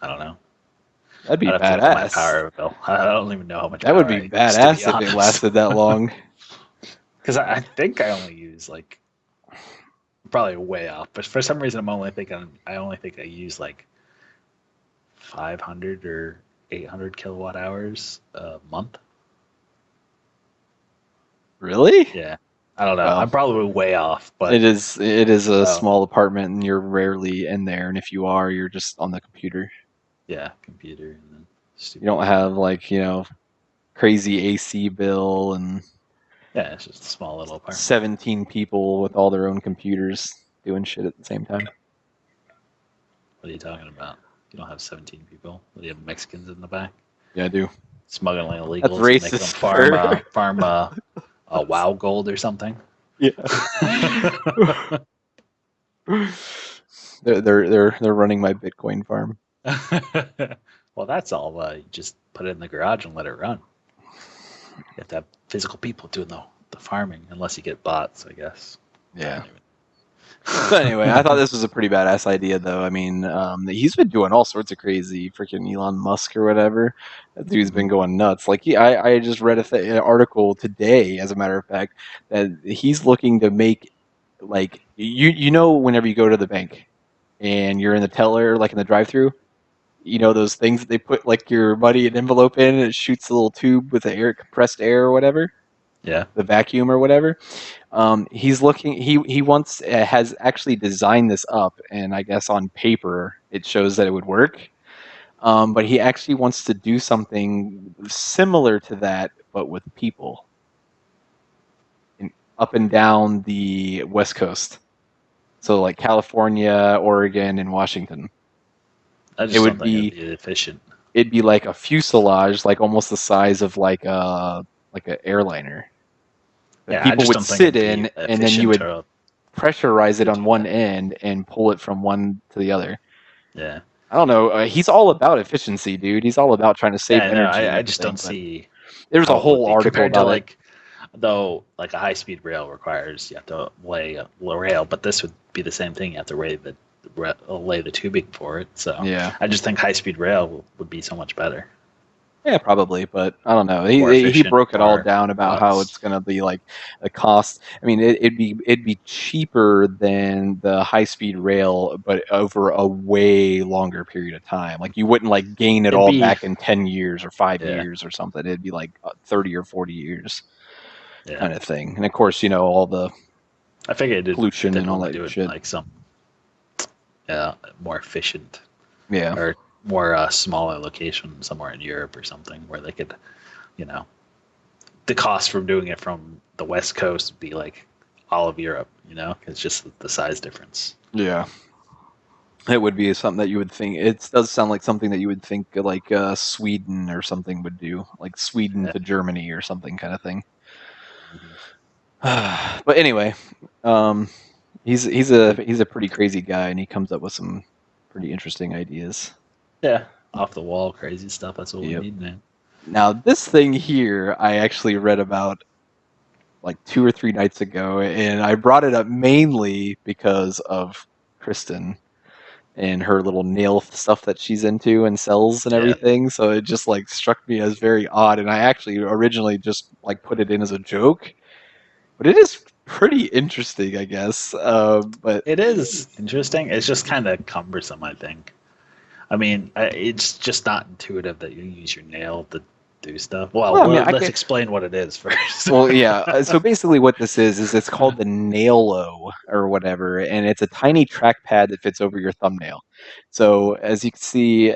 I don't know. That'd be I'd have to look at my badass. power bill. I don't even know how much That would power be I use, to be badass if it honest. lasted that long. Because I think I only use like probably way off, but for some reason I only think I use like 500 or 800 kilowatt hours a month. Really? Yeah, I don't know. Well, I'm probably way off, but it is a so small apartment and you're rarely in there, and if you are, you're just on the computer. yeah, computer and then You stupid don't internet. have like, crazy AC bill and Yeah, it's just a small little apartment. 17 people with all their own computers doing shit at the same time. What are you talking about? You don't have 17 people. You have Mexicans in the back Yeah, I do. smuggling That's illegals to make them racist, sir. farm WoW gold or something. Yeah. They're running my Bitcoin farm. Well, that's all. You just put it in the garage and let it run. You have to have physical people doing the farming, unless you get bots, I guess. I Yeah. don't even. So anyway, I thought this was a pretty badass idea, though. I mean, he's been doing all sorts of crazy, freaking Elon Musk or whatever. That dude's been Mhm. going nuts. Like, I just read an article today, as a matter of fact, that he's looking to make, like, whenever you go to the bank and you're in the teller, like in the drive-through, those things that they put like your money in an envelope in, and it shoots a little tube with the air, compressed air or whatever, Yeah. the vacuum or whatever. He's looking. He wants has actually designed this up, and I guess on paper it shows that it would work. But he actually wants to do something similar to that, but with people in, up and down the West Coast. So like California, Oregon, and Washington. I It just don't would think it'd be be efficient. it'd be like a fuselage, like almost the size of like an airliner that Yeah, I people just would don't think sit it'd be in, and then you efficient would to pressurize it on do one that. end and pull it from one to the other. Yeah. I don't know. He's all about efficiency, dude. He's all about trying to save Yeah, no, energy and I just don't everything. But see there's a how it would whole be article compared to about it. like, though, like a high speed rail requires you have to lay a rail, but this would be the same thing. You have to lay the tubing for it. So Yeah, I just think high speed rail would be so much better, yeah, probably. But I don't know. more He efficient, broke it all more down about how it's watts. gonna be like a cost. I mean, it'd be cheaper than the high speed rail, but over a way longer period of time. Like you wouldn't like gain it It'd all be back in 10 years or five yeah, years or something. It'd be like 30 or 40 years yeah. kind of thing. And of course, all the I figured pollution they'd and all want to that do it in shit. like some more efficient Yeah. or more smaller location somewhere in Europe or something where they could, you know, the cost from doing it from the West Coast would be like all of Europe, it's just the size difference. Yeah. It would be something that you would think. It does sound like something that you would think like Sweden or something would do, like Sweden Yeah. to Germany or something kind of thing. Mhm. But anyway, um, he's a pretty crazy guy, and he comes up with some pretty interesting ideas. Yeah. Off the wall, crazy stuff. That's what we Yep. need, man. Now this thing here, I actually read about like 2 or 3 nights ago, and I brought it up mainly because of Kristen and her little nail stuff that she's into and sells and Yeah. everything. So it just like struck me as very odd, and I actually originally just like put it in as a joke, but it is pretty interesting, I guess. But It is interesting. It's just kind of cumbersome, I think. I mean, it's just not intuitive that you use your nail to do stuff. Well, I mean, Let's explain what it is first. well, yeah. So basically, what this is it's called the NailO or whatever, and it's a tiny trackpad that fits over your thumbnail. So as you can see,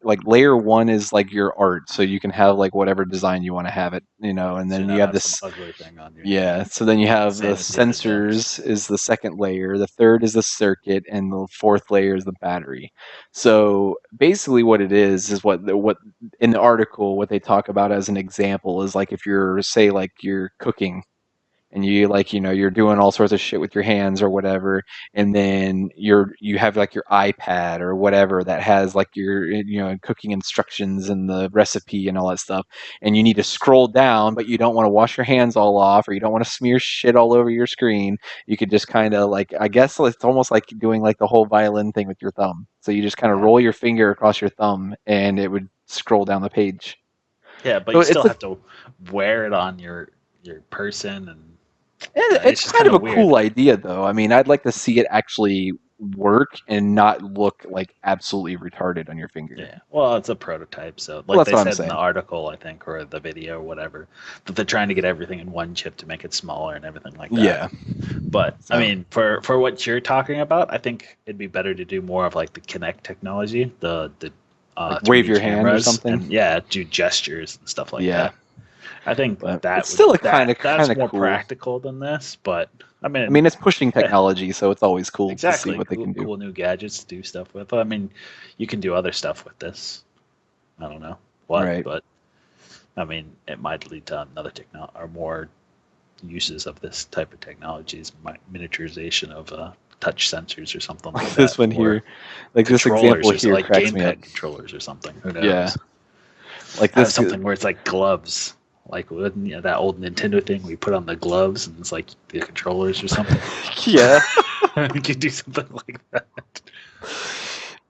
like layer one is like your art, so you can have like whatever design you want to have it, and So then you not have have some this. ugly thing on your Yeah, so then you have the Same with David Jones. sensors is the second layer, the third is the circuit, and the fourth layer is the battery. So basically what it is what in the article what they talk about as an example is like if you're say like you're cooking and you like you're doing all sorts of shit with your hands or whatever, and then you have like your iPad or whatever that has like your cooking instructions and the recipe and all that stuff, and you need to scroll down but you don't want to wash your hands all off or you don't want to smear shit all over your screen. You could just kind of like, I guess it's almost like doing like the whole violin thing with your thumb, so you just kind of Yeah. roll your finger across your thumb and it would scroll down the page. Yeah, but So you it's still a have to wear it on your person, and It's it's just kind kind of of a weird. cool idea, though. I mean, I'd like to see it actually work and not look like absolutely retarded on your finger. Yeah. Well, it's a prototype, so Well, like that's they what I'm said in the saying. article, I think, or the video, or whatever, that they're trying to get everything in one chip to make it smaller and everything like that. Yeah. But I So, mean, for what you're talking about, I think it'd be better to do more of like the Kinect technology, the like wave 3D your hand or cameras, something. and yeah, do gestures and stuff like Yeah, that. I think but it's that would still a kind that's of more cool. practical than this. But I I mean, mean, it's pushing yeah, technology, so it's always cool to see exactly. what they can do. Cool new gadgets to do stuff with. I mean, you can do other stuff with this. I don't know what, Right. but I mean, it might lead to another technology or more uses of this type of technologies, miniaturization of touch sensors or something like Like this that one for here, like this example controllers or so, here like cracks me up. gamepad controllers or something. Who Yeah, knows? like Have this. something where it's like gloves, like that old Nintendo thing we put on the gloves and it's like the controllers or something. Yeah. You could do something like that.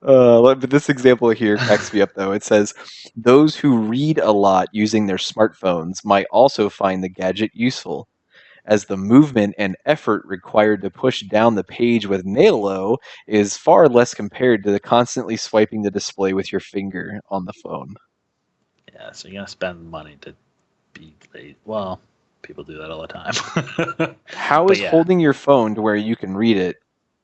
But this example here cracks me up though. It says, those who read a lot using their smartphones might also find the gadget useful, as the movement and effort required to push down the page with NailO is far less compared to the constantly swiping the display with your finger on the phone. Yeah, so you're gonna spend money to be late. Well, people do that all the time. How But is yeah, holding your phone to where you can read it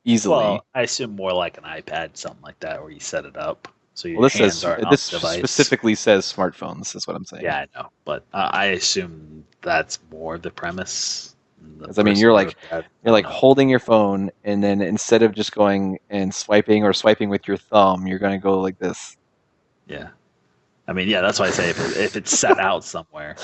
easily? well, I assume more like an iPad, something like that, where you set it up so Well, your hands aren't on this the device. specifically says smartphones, is what I'm saying. Yeah, I know, but I assume that's more the premise. And the Because I mean, person who wrote that, I you're don't like know. holding your phone, and then instead of just going and swiping or swiping with your thumb, you're going to go like this. Yeah, I mean, yeah, that's why I say if it's set out somewhere,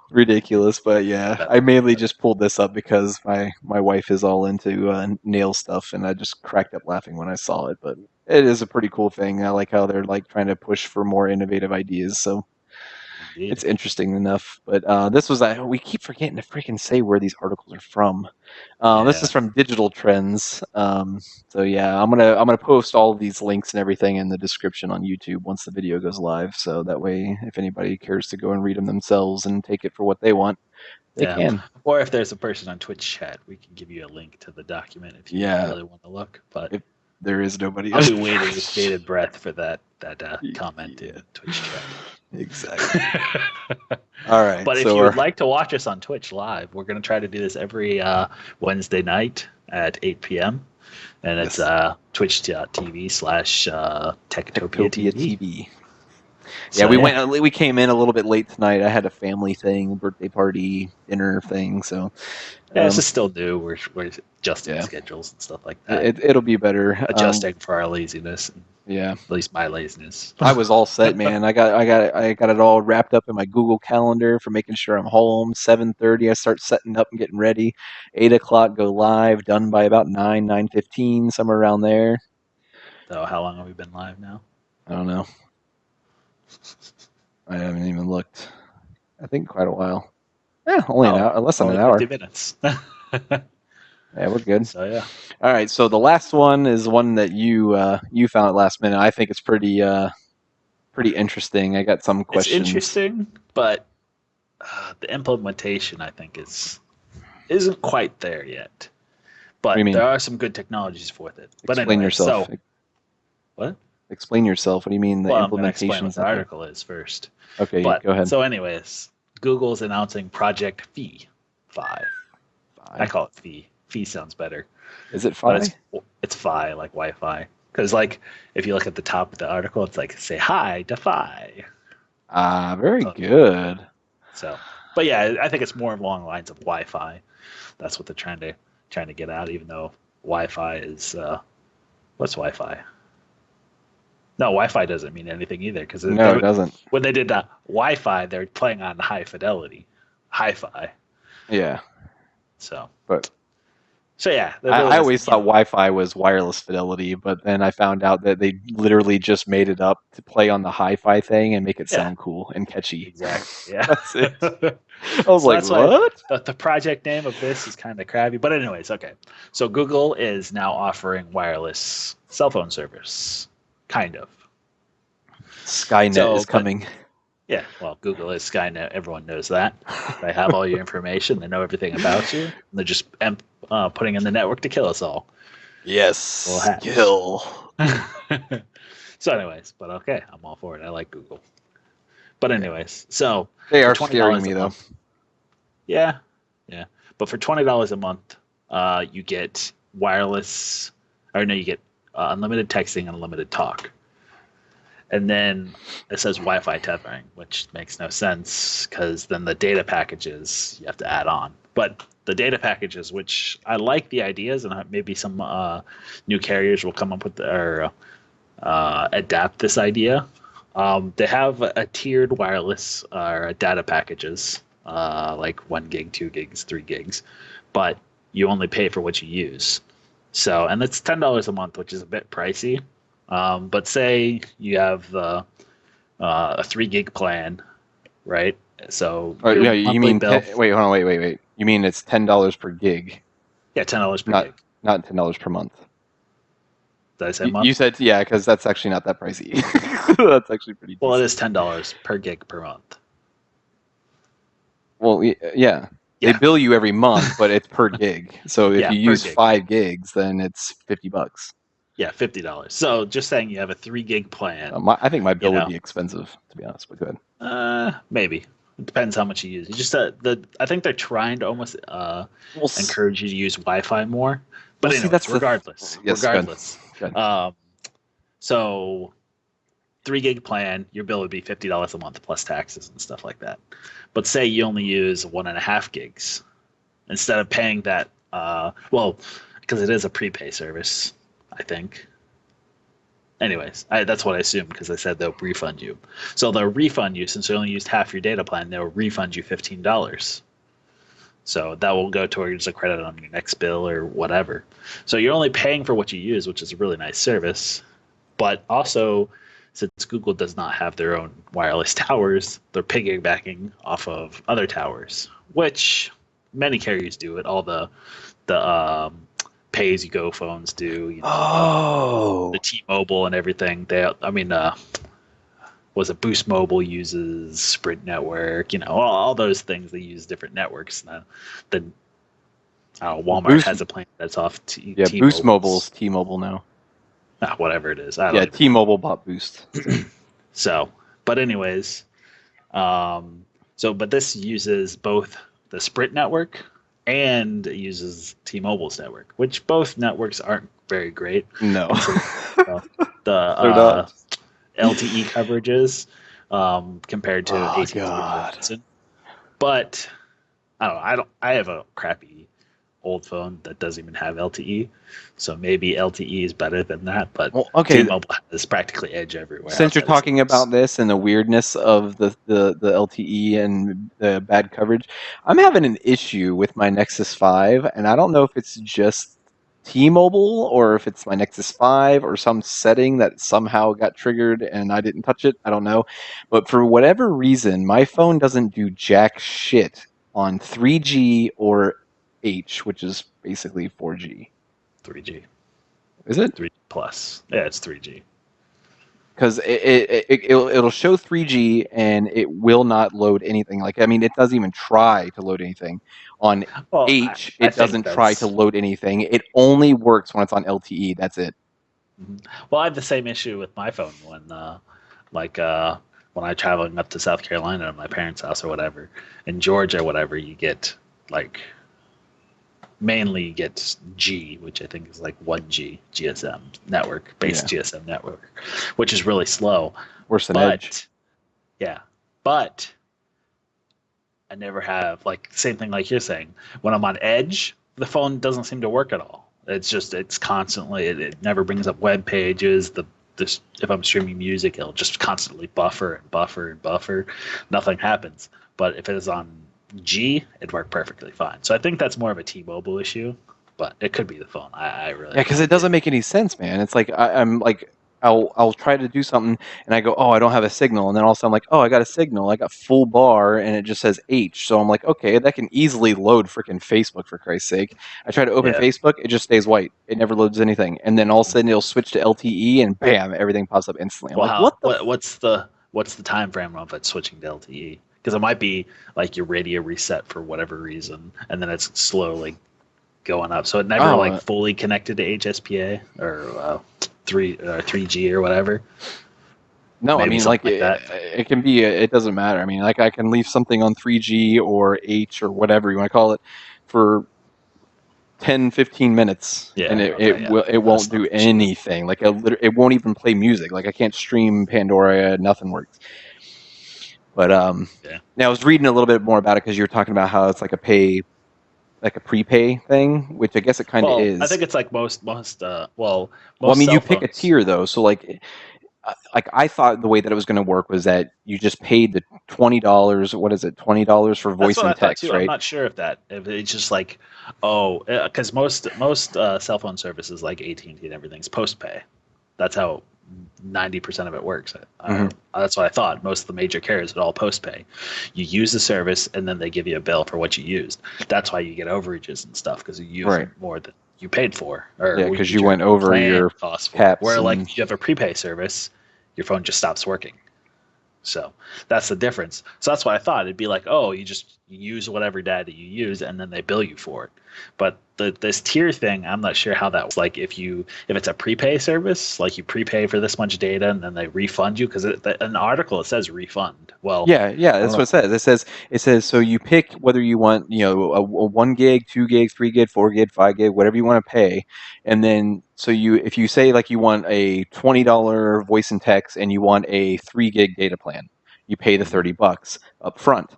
Ridiculous, but yeah, that I would be mainly better. just pulled this up because my wife is all into nail stuff, and I just cracked up laughing when I saw it. But it is a pretty cool thing. I like how they're like trying to push for more innovative ideas. So Indeed. it's interesting enough. But this was we keep forgetting to freaking say where these articles are from. This is Yeah, from Digital Trends. So yeah, I'm gonna post all of these links and everything in the description on YouTube once the video goes live. So that way, if anybody cares to go and read them themselves and take it for what they want, they yeah. can. Or if there's a person on Twitch chat, we can give you a link to the document if you Yeah, really want to look. But if there is nobody I'll on be waiting with Twitch. bated breath for that comment in Yeah, Twitch chat. exactly. All right, But if so you would like to watch us on Twitch live, we're going to try to do this every Wednesday night at 8 p.m. And it's yes, twitch.tv/ Tektopia Tektopia TV. TV. Yeah, So yeah, we came in a little bit late tonight. I had a family thing, birthday party, dinner thing. So yeah, this um, is still new. We're adjusting yeah, schedules and stuff like that. it'll be better. Adjusting for our laziness, Yeah, at least my laziness. I was all set, man. I got it all wrapped up in my Google Calendar for making sure I'm home. 7:30, I start setting up and getting ready. 8 o'clock, go live. Done by about 9:15, somewhere around there. So how long have we been live now? I don't know. I haven't even looked. I think quite a while. Yeah, only an Oh, hour, less than only an 50 hour. minutes. Yeah, we're good. So yeah, All right, so the last one is one that you found at last minute. I think it's pretty interesting. I got some it's questions. interesting, but the implementation I think isn't quite there yet. What do you But there mean? are some good technologies for it. But Explain anyway, yourself. so what? Explain yourself. What do you mean the Well, I'm going to explain what implementation's the not there? article is first. Okay, But go ahead. so, anyways, Google's announcing Project Fi. I Fi. call it Fi. Fi sounds better, Is it but Fi? it's Fi like Wi-Fi. Because like if you look at the top of the article, it's like say hi to Fi. Ah, very So, good. so, but yeah, I think it's more along the lines of Wi-Fi. That's what they're trying to get out. Even though Wi-Fi is what's Wi-Fi? No, Wi-Fi doesn't mean anything either because No, it doesn't. when they did the Wi-Fi, they're playing on high fidelity, hi-fi. Yeah, So, but so yeah, that really I doesn't, always thought Wi-Fi was wireless fidelity, but then I found out that they literally just made it up to play on the hi-fi thing and make it yeah, sound cool and catchy. exactly, yeah. That's it. I was So like, that's why what? the project name of this is kind of crabby. But anyways, okay. So Google is now offering wireless cell phone service, kind of. Skynet is So, but coming. yeah, well, Google is Skynet. Everyone knows that. They have all your information. They know everything about you. They're just putting in the network to kill us all. Well, Yes, haves. kill. So, anyways, but okay, I'm all for it. I like Google. But Yeah, anyways, so they for are twenty scaring dollars a me though. month, yeah, yeah. But for $20 a month, you get wireless, or no, you get unlimited texting and unlimited talk. And then it says Wi-Fi tethering, which makes no sense because then the data packages you have to add on. But the data packages, which I like the ideas, and maybe some new carriers will come up with or adapt this idea. They have a tiered wireless or data packages, like 1 gig, 2 gigs, 3 gigs, but you only pay for what you use. So, and it's $10 a month, which is a bit pricey. But say you have a 3 gig plan, right? So Oh, your yeah, you monthly mean bill, wait, hold on, wait. You mean it's $10 per gig, yeah, $10 per not gig. not $10 per month. Did I say You month? said yeah, because that's actually not that pricey. That's actually pretty Well, it decent. is $10 per gig per month. Well, yeah, they Yeah, bill you every month, but it's per gig. So if yeah, you per use gig. 5 gigs, then it's $50. Yeah, $50. So just saying you have a 3 gig plan, I think my you bill would know, be expensive, to be honest. But go ahead. maybe it depends how much you use. You just I think they're trying to almost Well, encourage you to use Wi-Fi more. well, But see, anyways, that's the regardless, yes. Go ahead. Go ahead. um, so 3 gig plan, your bill would be $50 a month plus taxes and stuff like that. But say you only use 1.5 gigs instead of paying that. Well, because it is a prepay service, I think. Anyways, that's what I assume because they said they'll refund you. So they'll refund you since you only used half your data plan. They'll refund you $15. So that will go towards a credit on your next bill or whatever. So you're only paying for what you use, which is a really nice service. But also, since Google does not have their own wireless towers, they're piggybacking off of other towers, which many carriers do it. All the pay as you go phones do, the Oh, T-Mobile and everything. I mean, was it Boost Mobile uses Sprint network? All those things. They use different networks. The Walmart Boost. has a plan that's off Yeah, Boost T-Mobile's. Mobile's T-Mobile now. Whatever it is. I Yeah, don't even know. T-Mobile bought Boost. So So, but anyways, um, but this uses both the Sprint network and it uses T-Mobile's network, which both networks aren't very great no, considering uh, the they're not. LTE coverages compared to Oh AT&T and God. Verizon. But I don't know. I have a crappy old phone that doesn't even have LTE, so maybe LTE is better than that. But Well, okay. T-Mobile has practically edge everywhere Since you're outside of talking cities. about this and the weirdness of the LTE and the bad coverage, I'm having an issue with my Nexus 5, and I don't know if it's just T-Mobile or if it's my Nexus 5 or some setting that somehow got triggered and I didn't touch it. I don't know. But for whatever reason, my phone doesn't do jack shit on 3G or H, which is basically 4G. 3G, Is it? 3G plus. Yeah, it's 3G. Because it'll show 3G and it will not load anything. Like, I mean, it doesn't even try to load anything. On Well, H, I it think doesn't try to that's load anything. It only works when it's on LTE. That's it. Mhm. Well, I have the same issue with my phone like when I'm traveling up to South Carolina to my parents' house or whatever. In Georgia, whatever, you get like mainly you get G, which I think is like 1G GSM network, base Yeah, GSM network, which is really slow. worse than Edge. But yeah, but I never have like same thing like you're saying. When I'm on Edge, the phone doesn't seem to work at all. It's constantly it never brings up web pages. This if I'm streaming music, it'll just constantly buffer and buffer and buffer. Nothing happens. But if it is on G, it'd work perfectly fine. So I think that's more of a T-Mobile issue, but it could be the phone. I really Yeah, have no because it idea. doesn't make any sense, man. It's like I'm like I'll try to do something and I go, oh, I don't have a signal, and then all of a sudden I'm like, oh, I got a signal. I got full bar, and it just says H. So I'm like, okay, that can easily load freaking Facebook for Christ's sake. I try to open Yeah. Facebook, it just stays white. It never loads anything, and then all of a sudden it'll switch to LTE, and bam, everything pops up instantly. I'm Well, like, what how the? what's the time frame of it switching to LTE? Because it might be like your radio reset for whatever reason, and then it's slowly going up. So it never Oh, like fully connected to HSPA or 3G or whatever. no, I Maybe mean, something like like that. it can be. It doesn't matter. I mean, like I can leave something on 3G or H or whatever you want to call it for 10, 15 minutes, and Yeah. it Okay. it Yeah. will it won't That's do not an issue. anything. Like it won't even play music. Like I can't stream Pandora. Nothing works. But Yeah. now I was reading a little bit more about it because you were talking about how it's like a prepay thing, which I guess it kind of Well, I is. think it's like Well, I most mean, you cell pick a phones. tier though, so like I thought the way that it was going to work was that you just paid the $20. What is it? $20 for That's voice what I and thought text, too. I'm right? not sure if it's just like because most cell phone services like AT&T and everything's post pay. That's how 90% of it works. Hmm. That's what I thought. Most of the major carriers are all post pay. You use the service and then they give you a bill for what you used. That's why you get overages and stuff because you use Right. more than you paid for Yeah, or because you your went over plan your costs for. caps Where like and if you have a prepay service, your phone just stops working. So that's the difference. So that's what I thought. It'd be like, oh, you just use whatever data you use, and then they bill you for it. But this tier thing, I'm not sure how that was. Like if it's a prepay service, like you prepay for this much data, and then they refund you because in the article it says refund. Well, yeah, yeah, I don't that's what know. it says. It says so you pick whether you want, a 1 gig, 2 gig, 3 gig, 4 gig, 5 gig, whatever you want to pay, and then so if you say like you want a $20 voice and text and you want a 3 gig data plan, you pay the Mhm. $30 up front,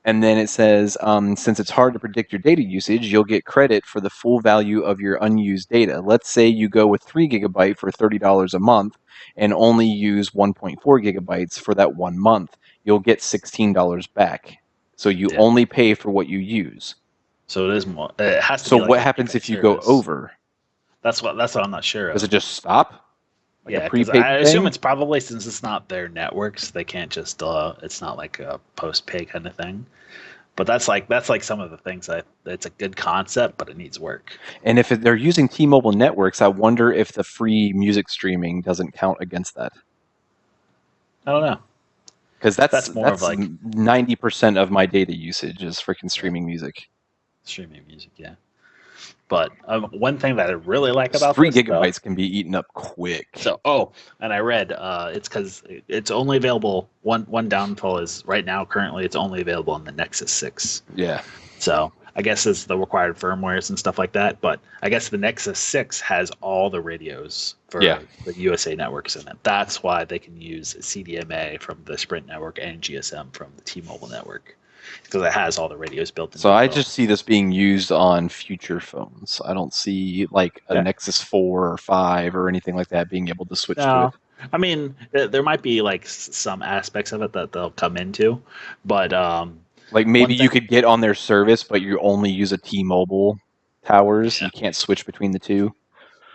and then it says since it's hard to predict your data usage, you'll get credit for the full value of your unused data. Let's say you go with 3 gigabyte for $30 a month and only use 1.4 gigabytes for that 1 month, you'll get $16 back. So you Yeah. only pay for what you use. So it is more. It has to So be like what a happens prepay if you go service. over? That's what I'm not sure Does it of. just stop like a Yeah, because prepaid I assume thing? it's probably since it's not their networks, they can't just. It's not like a post pay kind of thing. But that's like some of the things that it's a good concept, but it needs work. And if they're using T-Mobile networks, I wonder if the free music streaming doesn't count against that. I don't know. Because that's That's more of that's like 90% of my data usage is freaking yeah, streaming music. streaming music, yeah. But one thing that I really like Because about three this though, gigabytes can be eaten up quick. and I read it's because it's only available. One downfall is right now currently it's only available on the Nexus 6. Yeah, So I guess it's the required firmwares and stuff like that. But I guess the Nexus 6 has all the radios yeah. for the USA networks in it. That's why they can use CDMA from the Sprint network and GSM from the T-Mobile network because it has all the radios built into So the I phone. just see this being used on future phones. I don't see like a Yeah. Nexus 4 or 5 or anything like that being able to switch to it. No, I mean there might be like some aspects of it that they'll come into, but Like one maybe you thing, could get on their service, but you only use a T-Mobile towers. yeah, You can't switch between the two.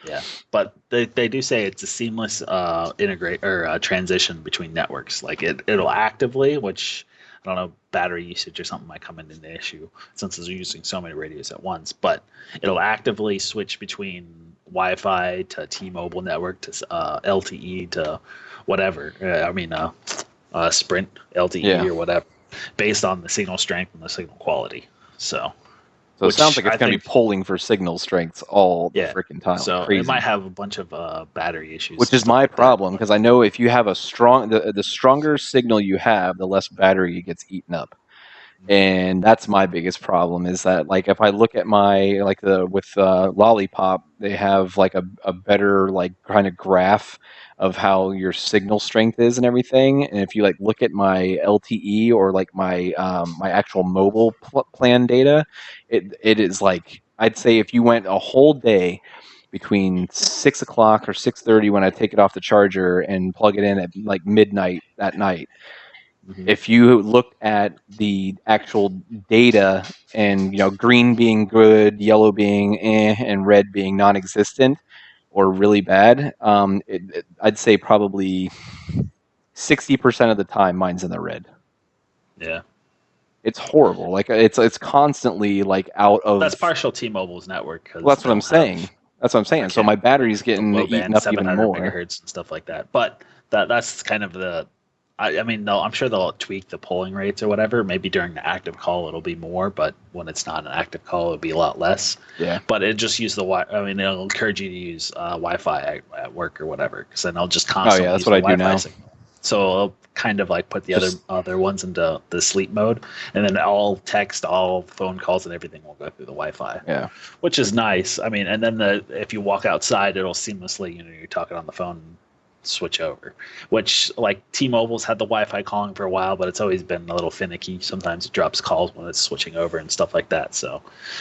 yeah, but they do say it's a seamless integrate or transition between networks. Like it'll actively, which I don't know, battery usage or something might come into the issue since it's using so many radios at once. But it'll actively switch between Wi-Fi to T-Mobile network to LTE to whatever. Sprint LTE Yeah. or whatever, based on the signal strength and the signal quality. So So it sounds which like it's I going to be think, pulling for signal strengths all the yeah. freaking time, like So it might crazy. have a bunch of battery issues Which and is stuff my like that. problem But because I know if you have a strong, the stronger signal you have, the less battery gets eaten up. And that's my biggest problem is that like if I look at my like the with Lollipop, they have like a better like kind of graph of how your signal strength is and everything. And if you like look at my LTE or like my actual mobile plan data, it is like I'd say if you went a whole day between 6 o'clock or 6:30 when I take it off the charger and plug it in at like midnight that night, mhm. if you look at the actual data and green being good, yellow being and red being non-existent or really bad, I'd say probably 60% of the time mine's in the red. Yeah, It's horrible. Like it's constantly like out that's of. partial T-Mobile's network Well, because that's they what I'm don't have saying. That's what I'm saying. So again my battery's the getting low eaten band up even 700 more. megahertz and stuff like that. But that's kind of the. I mean, I'm sure they'll tweak the polling rates or whatever. Maybe during the active call it'll be more, but when it's not an active call, it'll be a lot less. Yeah. But it just use the I mean, it'll encourage you to use Wi-Fi at work or whatever, because then I'll just Oh yeah, constantly that's use what the I do Wi-Fi now. signal. So it'll kind of like put the Just other ones into the sleep mode, and then all text, all phone calls, and everything will go through the Wi-Fi, yeah. which is nice. I mean, and then if you walk outside, it'll seamlessly, you're talking on the phone, switch over. Which like T-Mobile's had the Wi-Fi calling for a while, but it's always been a little finicky. Sometimes it drops calls when it's switching over and stuff like that. So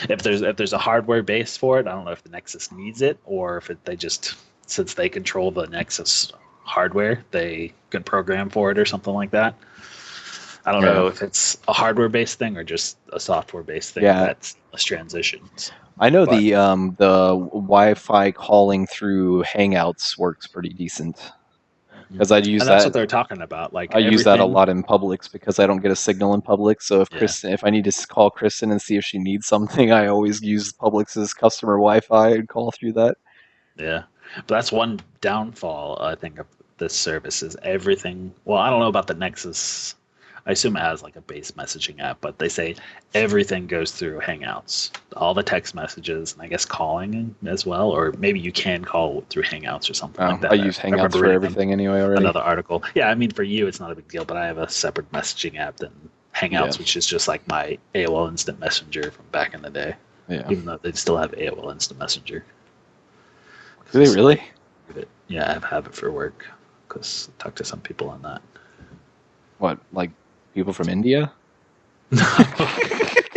if there's a hardware base for it, I don't know if the Nexus needs it or if they just, since they control the Nexus hardware, they can program for it or something like that. I don't Yeah. know if it's a hardware based thing or just a software based thing Yeah. that's transitions. I know But the Wi-Fi calling through Hangouts works pretty decent because I use and that's that. what they're talking about. Like I use that a everything. lot in Publix because I don't get a signal in Publix. So Yeah. if I need to call Kristen and see if she needs something, I always use Publix's customer Wi-Fi and call through that. Yeah, but that's one downfall I think of this service is everything. Well, I don't know about the Nexus. I assume it has like a base messaging app, but they say everything goes through Hangouts, all the text messages, and I guess calling as well, or maybe you can call through Hangouts or something like Oh, I that. I, use I Hangouts remember for reading everything anyway already. another article. Yeah, I mean for you it's not a big deal, but I have a separate messaging app than Yeah, Hangouts, which is just like my AOL Instant Messenger from back in the day, yeah. even though they still have AOL Instant Messenger. Do they So really? yeah, I have it for work because I talk to some people on that. What, like people from India?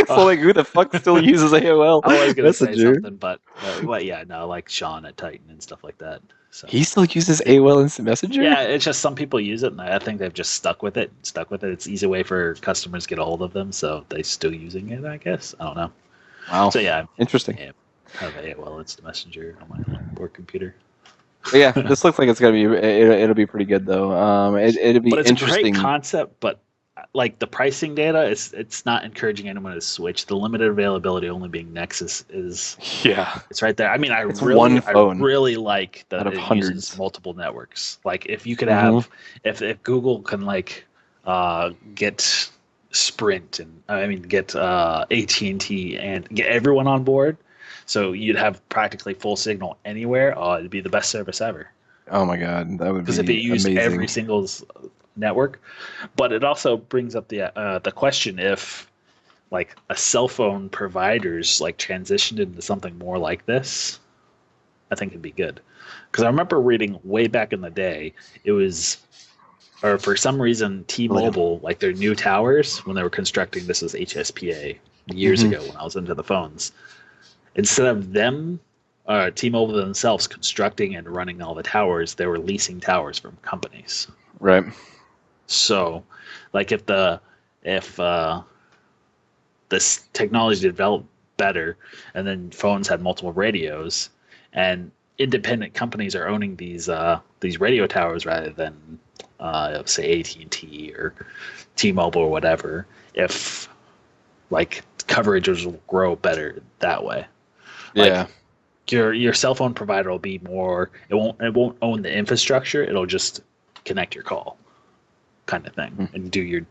So Oh, like, who the fuck still uses AOL I was gonna say Messenger? something, but yeah, no, like Sean at Titan and stuff like that. So He still uses it, AOL Instant Messenger? yeah, it's just some people use it, and I think they've just stuck with it. Stuck with it. It's an easy way for customers to get a hold of them, so they still using it. I guess I don't know. Wow, So yeah, interesting. I have AOL Instant Messenger on my work computer. But yeah, this looks like it's gonna be. It'll be pretty good though. It'll be But it's a great interesting. concept, but like the pricing data, it's not encouraging anyone to switch. The limited availability only being Nexus is Yeah, it's right there. I mean, it's one I phone really like out that of it uses hundreds. multiple networks. Like if you could Hmm. have if Google can like get Sprint and I mean get AT&T and get everyone on board, so you'd have practically full signal anywhere. Oh, it'd be the best service ever. Oh my god, that would Because if it be used every amazing. single network, but it also brings up the question if like a cell phone providers like transitioned into something more like this, I think it'd be good. Because I remember reading way back in the day, it was or for some reason Later. T-Mobile like their new towers when they were constructing this was HSPA years Hmm. ago when I was into the phones. Instead of them T-Mobile themselves constructing and running all the towers, they were leasing towers from companies. Right. So, like if this technology developed better, and then phones had multiple radios, and independent companies are owning these radio towers rather than say AT&T or T-Mobile or whatever. If like coverages will grow better that way, Yeah. like your cell phone provider will be more. It won't own the infrastructure. It'll just connect your call kind of thing Hmm. and do your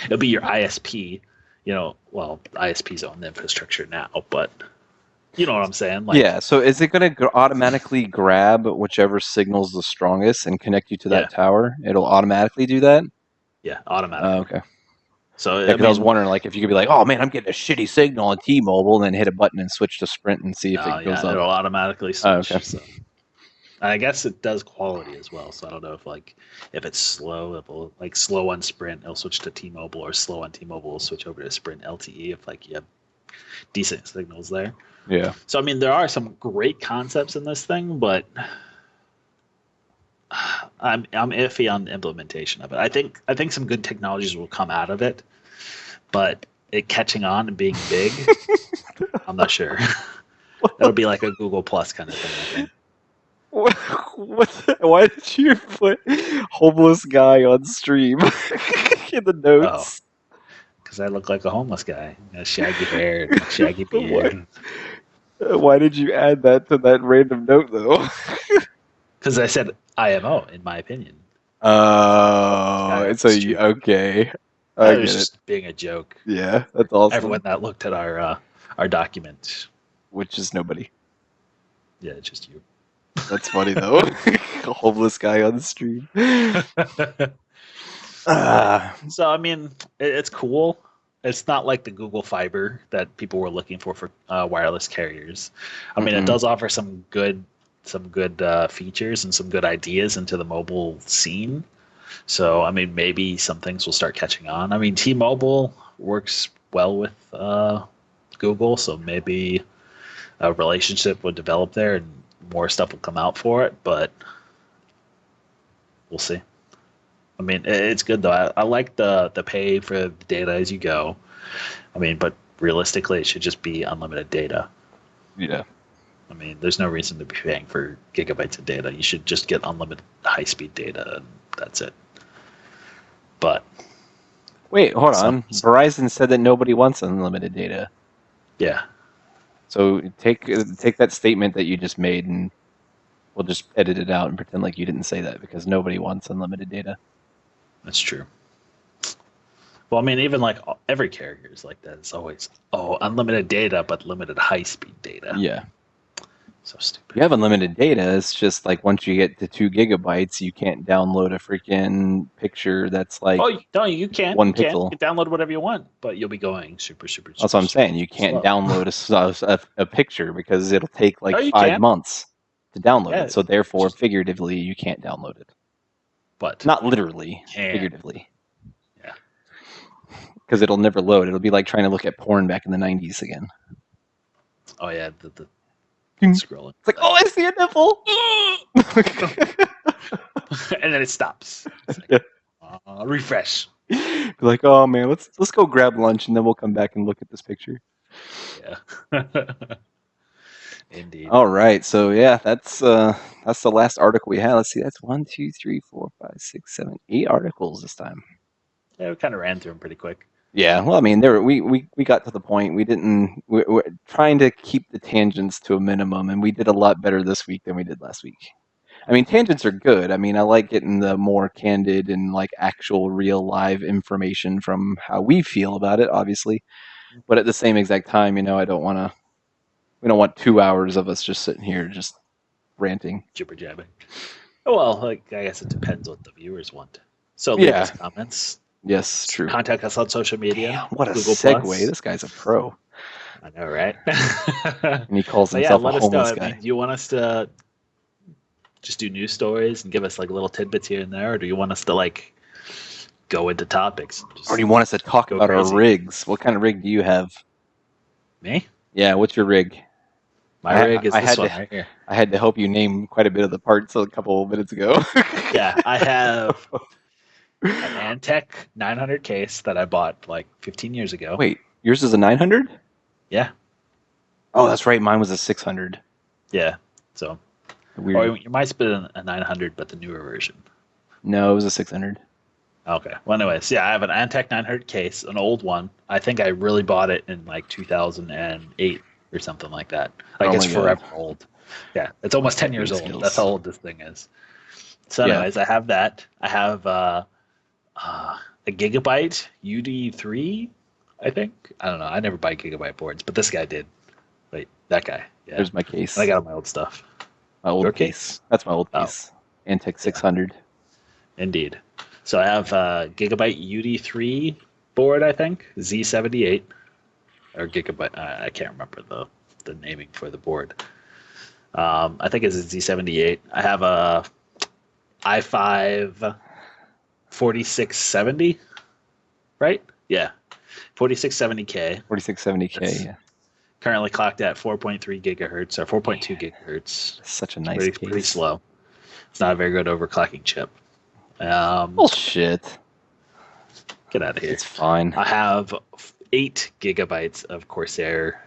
it'll be your ISP well, ISPs own the infrastructure now, but you know what I'm saying? Yeah, Like, so is it going to automatically grab whichever signal's the strongest and connect you to yeah, that tower? It'll automatically do that? yeah, automatically. Okay. So Yeah, I because I was mean, wondering, like, if you could be like, oh man, I'm getting a shitty signal on T-Mobile, and then hit a button and switch to Sprint and see if no, it goes yeah, up. it'll automatically Oh, okay. switch. So and I guess it does quality as well. So I don't know if it's slow, it will like slow on Sprint, it'll switch to T-Mobile, or slow on T-Mobile, will switch over to Sprint LTE if like you have decent signals there. Yeah. So I mean, there are some great concepts in this thing, but I'm iffy on the implementation of it. I think some good technologies will come out of it, but it catching on and being big, I'm not sure. It'll be like a Google Plus kind of thing, I think. Why did you put homeless guy on stream in the Oh, notes? because I look like a homeless guy, shaggy hair, and shaggy What? beard. Why did you add that to that random note though? Because I said IMO, in my opinion. Homeless Oh, guy on it's the a street. okay. I I was get it. just being a joke. Yeah, that's Everyone awesome. that looked at our document, Which is nobody. yeah, it's just you. That's funny though. A homeless guy on the stream. Yeah. Ah, So I mean, it's cool. It's not like the Google Fiber that people were looking for wireless carriers. I mean, it mm-mm. does offer some good features and some good ideas into the mobile scene. So I mean, maybe some things will start catching on. I mean, T-Mobile works well with Google, so maybe a relationship would develop there and more stuff will come out for it. But we'll see. I mean, it's good though. I like the pay for the data as you go. I mean, but realistically, it should just be unlimited data. Yeah. I mean, there's no reason to be paying for gigabytes of data. You should just get unlimited high speed data, and that's it. But Wait, hold some, on. Verizon said that nobody wants unlimited data. yeah, So take that statement that you just made, and we'll just edit it out and pretend like you didn't say that because nobody wants unlimited data. that's true. Well, I mean, even like every carrier is like that. It's always unlimited data, but limited high speed data. Yeah. So You stupid. have unlimited data. It's just like once you get to 2 gigabytes, you can't download a freaking picture that's like Oh no, you can. one You can. pixel. You can download whatever you want, but you'll be going super, super, That's super, what I'm super, saying. You super can't slow. download a picture because it'll take Oh, like you 5 months to download yeah. it. So It's therefore, just, figuratively, you can't download it. but Not literally, can. figuratively, Yeah. because it'll never load. It'll be like trying to look at porn back in the 90s again. Oh yeah, the It's scrolling like, thing. oh, I see a nipple. And then it stops. It's Yeah. like refresh. Be like, oh man, let's go grab lunch and then we'll come back and look at this picture. Yeah. Indeed. All right, so yeah, that's the last article we had. Let's see, that's 1, 2, 3, 4, 5, 6, 7, 8 articles this time. Yeah, we kind of ran through them pretty quick. Yeah, well, I mean, we got to the point. We didn't. We're trying to keep the tangents to a minimum, and we did a lot better this week than we did last week. I mean, tangents are good. I mean, I like getting the more candid and like actual real live information from how we feel about it, obviously. But at the same exact time, I don't want to. We don't want 2 hours of us just sitting here just ranting. Jibber jabbing. Oh, well, like I guess it depends what the viewers want. So leave us Yeah. comments. Yes. True. Contact us on social media, Damn. What a Google segue. Plus. This guy's a pro, I know, right? and he calls But yeah, himself a let us know. homeless I mean, guy. do you want us to just do news stories and give us like little tidbits here and there, or do you want us to like go into topics and Or do just you want us to talk go about our crazy? rigs? What kind of rig do you have? Me? Yeah. What's your rig? My rig is I this had one to right here. I had to help you name quite a bit of the parts a couple of minutes ago. Yeah, I have an Antec 900 case that I bought like 15 years ago. Wait, yours is a 900? Yeah, Oh, that's right. Mine was a 600. yeah. So, or Weird. you might spend a 900, but the newer version. No, it was a 600. Okay. Well, anyways, yeah, I have an Antec 900 case, an old one. I think I really bought it in like 2008 or something like that. Like Oh it's my god. forever old. Yeah, it's almost 10 years Typing old. That's how skills. old this thing is. So, Yeah. anyways, I have that. I have a Gigabyte UD3. I think. I don't know. I never buy gigabyte boards, but this guy did. Wait, that guy. Yeah. There's my And I case. got all my old stuff. My old Your case. case? That's my old Oh, case. Antec yeah. 600. Indeed. So I have a Gigabyte UD3 board, I think, Z78 or Gigabyte. I can't remember the naming for the board. I think it's a Z78. I have a i5 4670, right? Yeah, 4670K. 4670K. That's Yeah. currently clocked at 4.3 gigahertz or 4.2 gigahertz. That's such a It's nice pretty case. slow. It's not a very good overclocking chip. Bullshit. Get out of here. It's fine. I have 8 gigabytes of Corsair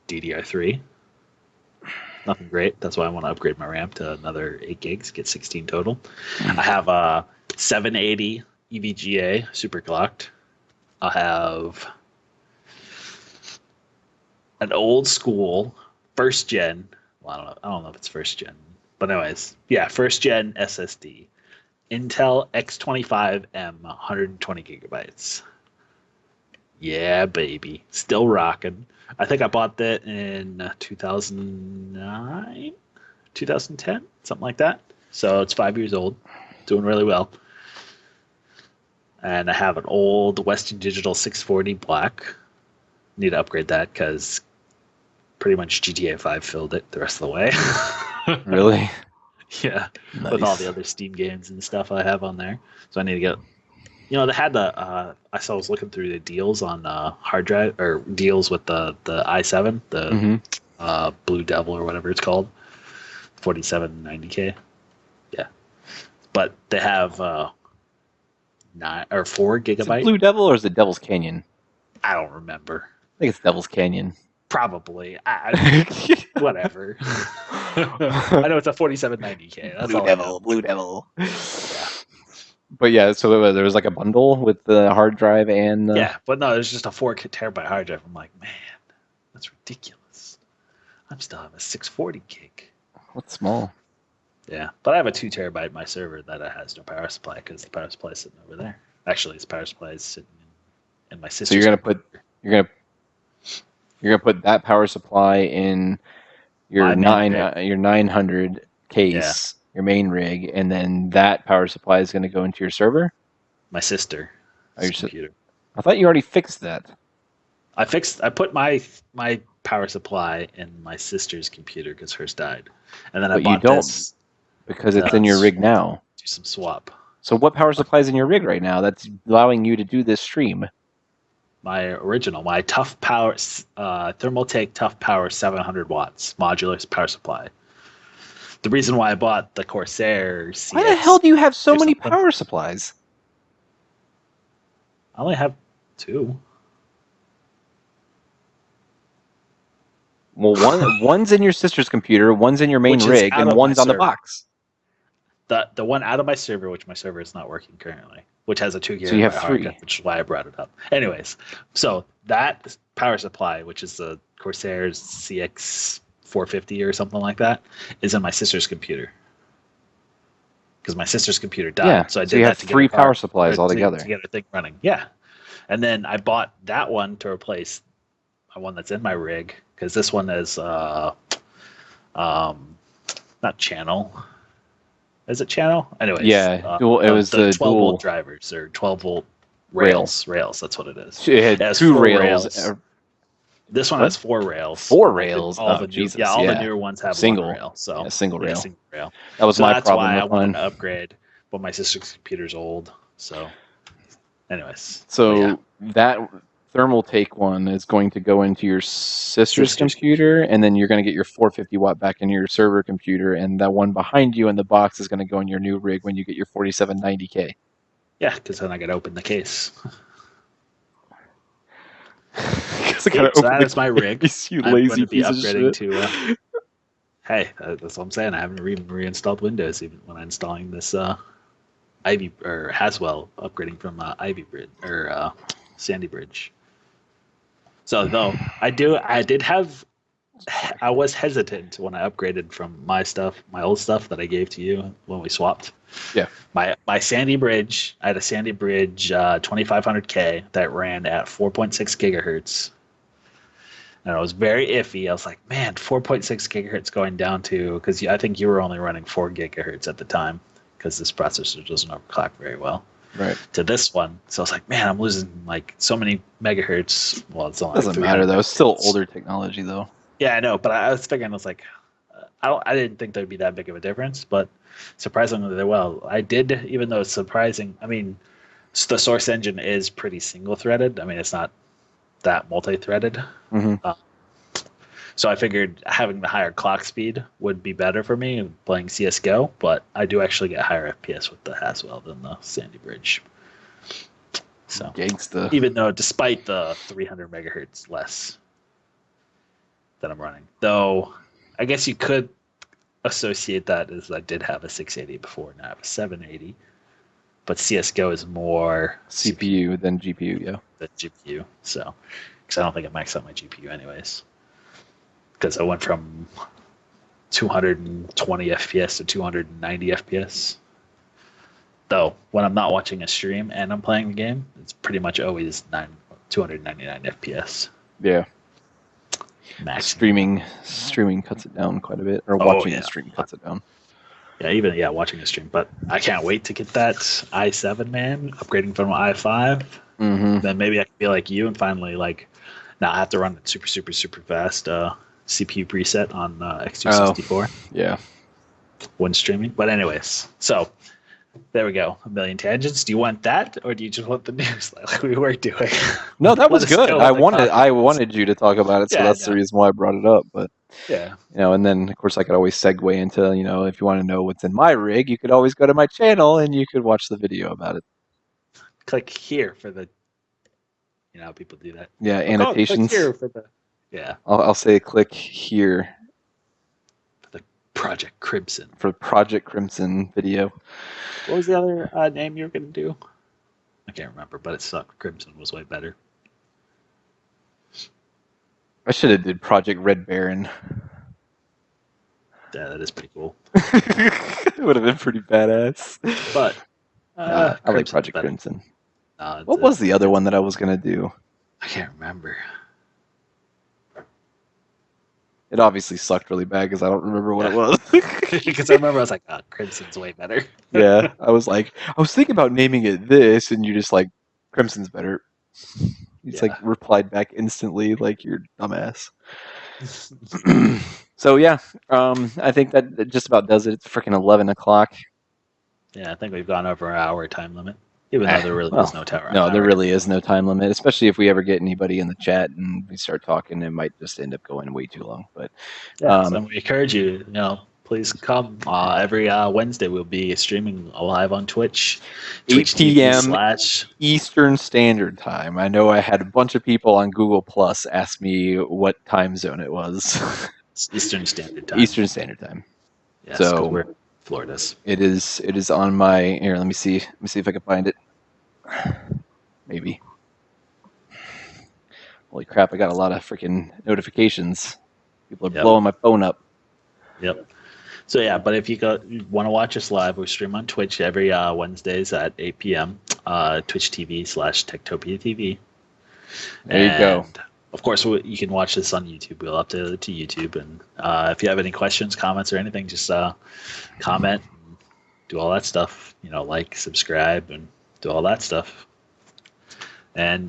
DDR3. Nothing great. That's why I want to upgrade my RAM to another 8 gigs, get 16 total. I have a 780 EVGA super clocked. I have an old school first gen. Well, I don't know if it's first gen, but anyways, yeah, first gen SSD. Intel X25M 120 gigabytes. Yeah, baby. Still rocking. I think I bought that in 2009, 2010, something like that. So it's 5 years old. Doing really well. And I have an old Western Digital 640 black. Need to upgrade that because pretty much GTA 5 filled it the rest of the way. Really? Yeah, with all the Nice. other Steam games and stuff I have on there. So I need to get. They had I was looking through the deals on hard drive or deals with the i7, the Hmm. Blue Devil or whatever it's called, 4790K. Yeah, but they have 4 Is it gigabyte. Blue Devil or is it Devil's Canyon? I don't remember. I think it's Devil's Canyon. Probably. Whatever. I know it's a 4790K. That's all I know. Blue Devil. Yeah. But yeah, so there was like a bundle with the hard drive and the. Yeah, but no, it's just a 4 terabyte hard drive. I'm like, man, that's ridiculous. I'm still having a 640 gig. What's small? Yeah, but I have a 2 terabyte in my server that has no power supply because the power supply is sitting over there. Actually, its power supply is sitting in my sister's. So you're gonna put that power supply in your your 900 case, your main rig, and then that power supply is gonna go into your server. My sister's computer. I thought you already fixed that. I put my power supply in my sister's computer because hers died, and then I But bought you don't this because it's in your rig now. do some swap. So what power supply is in your rig right now that's allowing you to do this stream? My original, my Tough Power Thermaltake Tough Power 700 watts modular power supply. The reason why I bought the Corsair CX, Why the hell do you have so many something. power supplies? I only have 2. Well, one's in your sister's computer, one's in your main rig, and one's on the box. The one out of my server, which my server is not working currently, which has a 2 gigabyte So you have hard 3. drive, which is why I brought it up. Anyways, so that power supply, which is the Corsair's CX 450 or something like that, is in my sister's computer. Because my sister's computer died. Yeah, so I so did you that have to 3 get power supplies altogether. to get a thing running. Yeah. And then I bought that one to replace my one that's in my rig, because this one is not channel. Is it channel? Anyways, Yeah, it was the 12 dual volt drivers or 12 volt rails. Rails, that's what it is. It had 2 rails. This one has 4 rails. 4 rails. All Oh, the Jesus. new, all the newer ones have single 1 rail. So single rail. Single rail. That was my that's problem why I with wanted mine. to upgrade, but my sister's computer's old. So, anyways. So that Thermaltake one is going to go into your sister's computer, and then you're going to get your 450 watt back in your server computer, and that one behind you in the box is going to go in your new rig when you get your 4790K. Yeah, because then I got to open the case. So that is my rig. You I'm lazy going to be piece upgrading of shit. to. Hey, that's what I'm saying. I haven't even reinstalled Windows even when I'm installing this Ivy or Haswell, upgrading from Ivy Bridge or Sandy Bridge. So though I did have I was hesitant when I upgraded from my old stuff that I gave to you when we swapped. Yeah. My Sandy Bridge, I had a Sandy Bridge 2500K that ran at 4.6 gigahertz. And I was very iffy. I was like, man, 4.6 gigahertz going down to, because I think you were only running 4 gigahertz at the time, because this processor doesn't overclock very well. Right. To this one. So I was like, man, I'm losing like so many megahertz. Well, it's only Doesn't like matter though. It's still megahertz. older technology though. Yeah, I know, but I was figuring, I was like, I didn't think there'd be that big of a difference, but surprisingly, they well. I did, even though it's surprising. I mean, the source engine is pretty single-threaded. I mean, it's not that multi-threaded. Mm-hmm. So I figured having the higher clock speed would be better for me playing CS:GO, but I do actually get higher FPS with the Haswell than the Sandy Bridge. So Gangsta. even though, despite the 300 megahertz less that I'm running, though, I guess you could associate that as I did have a 680 before, now I have a 780. But CS:GO is more CPU than GPU, yeah. than GPU, so because I don't think it maxed out my GPU anyways. Because I went from 220 FPS to 290 FPS. Though when I'm not watching a stream and I'm playing the game, it's pretty much always 299 FPS. Yeah. Max. Streaming cuts it down quite a bit, or watching the stream cuts it down. Yeah, watching the stream. But I can't wait to get that i7, man. Upgrading from an i5. Mm-hmm. Then maybe I can be like you and finally now I have to run it super, super, super fast CPU preset on X264. Oh, yeah. When streaming. But anyways, so there we go. A million tangents. Do you want that, or do you just want the news like we were doing? No, that was good. I wanted you to talk about it, so that's the reason why I brought it up. But yeah, and then of course I could always segue into if you want to know what's in my rig, you could always go to my channel and you could watch the video about it. Click here for the. You know how people do that. Yeah, annotations. Click here for the. Yeah. I'll say click here. For the Project Crimson. For Project Crimson video. What was the other name you were going to do? I can't remember, but it sucked. Crimson was way better. I should have did Project Red Baron. Yeah, that is pretty cool. It would have been pretty badass. But I like Project Crimson. What was the other one that I was going to do? I can't remember. It obviously sucked really bad because I don't remember what it was. Because I remember I was like, oh, Crimson's way better. Yeah, I was thinking about naming it this, and you just like, Crimson's better. He's replied back instantly, like, you're dumbass. So yeah, I think that just about does it. It's freaking 11 o'clock. Yeah, I think we've gone over our hour time limit. Even though there really is no time. No, there really is no time limit, especially if we ever get anybody in the chat and we start talking, it might just end up going way too long. But so we encourage you, please come. Every Wednesday we'll be streaming live on Twitch. 8 p.m. / Eastern Standard Time. I know I had a bunch of people on Google Plus ask me what time zone it was. Eastern Standard Time. Eastern Standard Time. Yes, so we're in Florida's. It is on my here. Let me see if I can find it. Maybe. Holy crap! I got a lot of freaking notifications. People are blowing my phone up. Yep. So yeah, but if you want to watch us live, we stream on Twitch every Wednesdays at 8 p.m. Twitch TV / TektopiaTV. There you go. Of course, you can watch this on YouTube. We'll upload it to YouTube. And if you have any questions, comments, or anything, just comment, and do all that stuff. Like, subscribe, and do all that stuff. And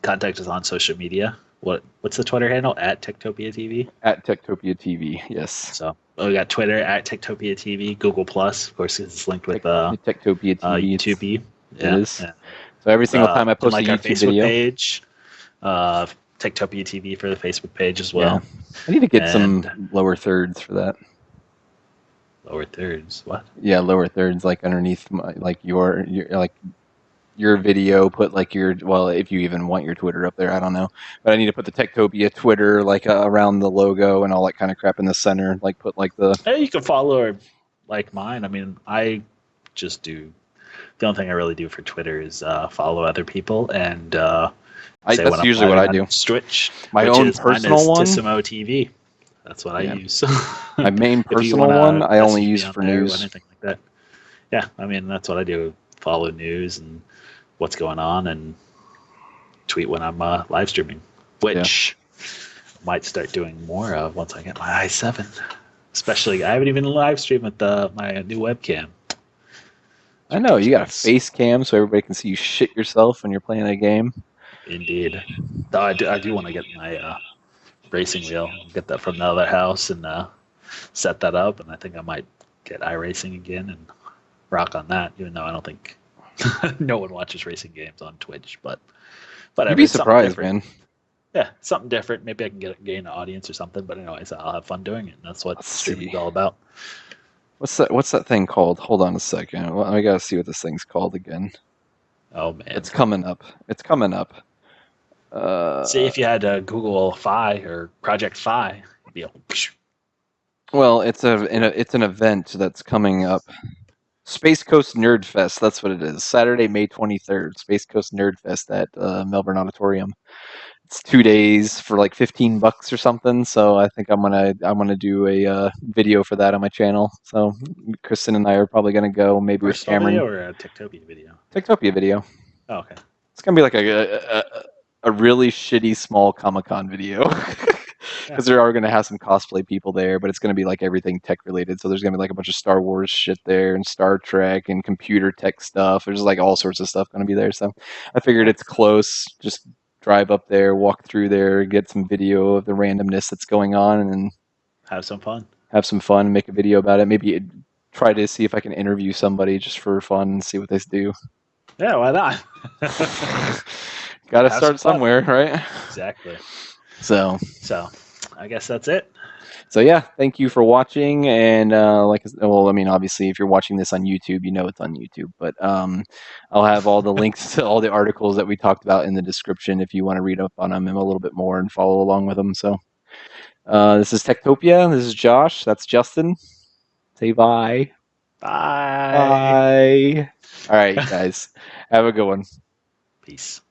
contact us on social media. What's the Twitter handle? At TektopiaTV? At TektopiaTV, yes. So we got Twitter at TektopiaTV, Google Plus, of course, it's linked with TektopiaTV. YouTube. It is. Yeah. So every single time I post a YouTube our Facebook video. Page, TektopiaTV for the Facebook page as well. Yeah. I need to get some lower thirds for that. Lower thirds? What? Yeah, lower thirds, like underneath your video, put if you even want your Twitter up there, I don't know. But I need to put the Tektopia Twitter around the logo and all that kind of crap in the center. Hey, you can follow like mine. I mean, I just do. The only thing I really do for Twitter is follow other people and. That's usually what I do. Twitch. My own personal one. Tissimo TV. That's what I Yeah. use. My main If you personal want one, to I only message me use on for there or news. anything like that, yeah, I mean that's what I do. Follow news and what's going on, and tweet when I'm live streaming, Yeah. which I might start doing more of once I get my i7. Especially, I haven't even live streamed with my new webcam. It's I know you got a ridiculous. face cam so everybody can see you shit yourself when you're playing a game. Indeed. Though I do want to get my racing wheel, get that from the other house and set that up. And I think I might get iRacing again and rock on that, even though I don't think no one watches racing games on Twitch. But You'd whatever, be it's something surprised, different. man. Yeah, something different. Maybe I can gain an audience or something. But anyways, I'll have fun doing it. And that's what Let's streaming's see. all about. What's that thing called? Hold on a second. Well, I gotta see what this thing's called again. Oh man. It's coming up. It's coming up. See, if you had Google Fi or Project Fi, it'd be all, Well, it's an event that's coming up. Space Coast Nerd Fest. That's what it is. Saturday, May 23rd. Space Coast Nerd Fest at Melbourne Auditorium. It's 2 days for like $15 or something. So I think I'm gonna do a video for that on my channel. So Kristen and I are probably gonna go, maybe with personal Cameron. video or a Tektopia video. Tektopia video. Oh, okay. It's gonna be like a really shitty small Comic Con video. Yeah. Because there are going to have some cosplay people there, but it's going to be like everything tech related. So there's going to be like a bunch of Star Wars shit there and Star Trek and computer tech stuff. There's like all sorts of stuff going to be there. So I figured Cool. it's close. Just drive up there, walk through there, get some video of the randomness that's going on, and Have some fun. have some fun, make a video about it. Maybe try to see if I can interview somebody just for fun and see what they do. Yeah, why not? Got to Have some start fun. somewhere, right? Exactly. So I guess that's it. So yeah, thank you for watching. And well, I mean, obviously, if you're watching this on YouTube, you know it's on YouTube. But I'll have all the links to all the articles that we talked about in the description if you want to read up on them a little bit more and follow along with them. So this is Tektopia. This is Josh. That's Justin. Say bye. Bye. Bye. All right, guys. Have a good one. Peace.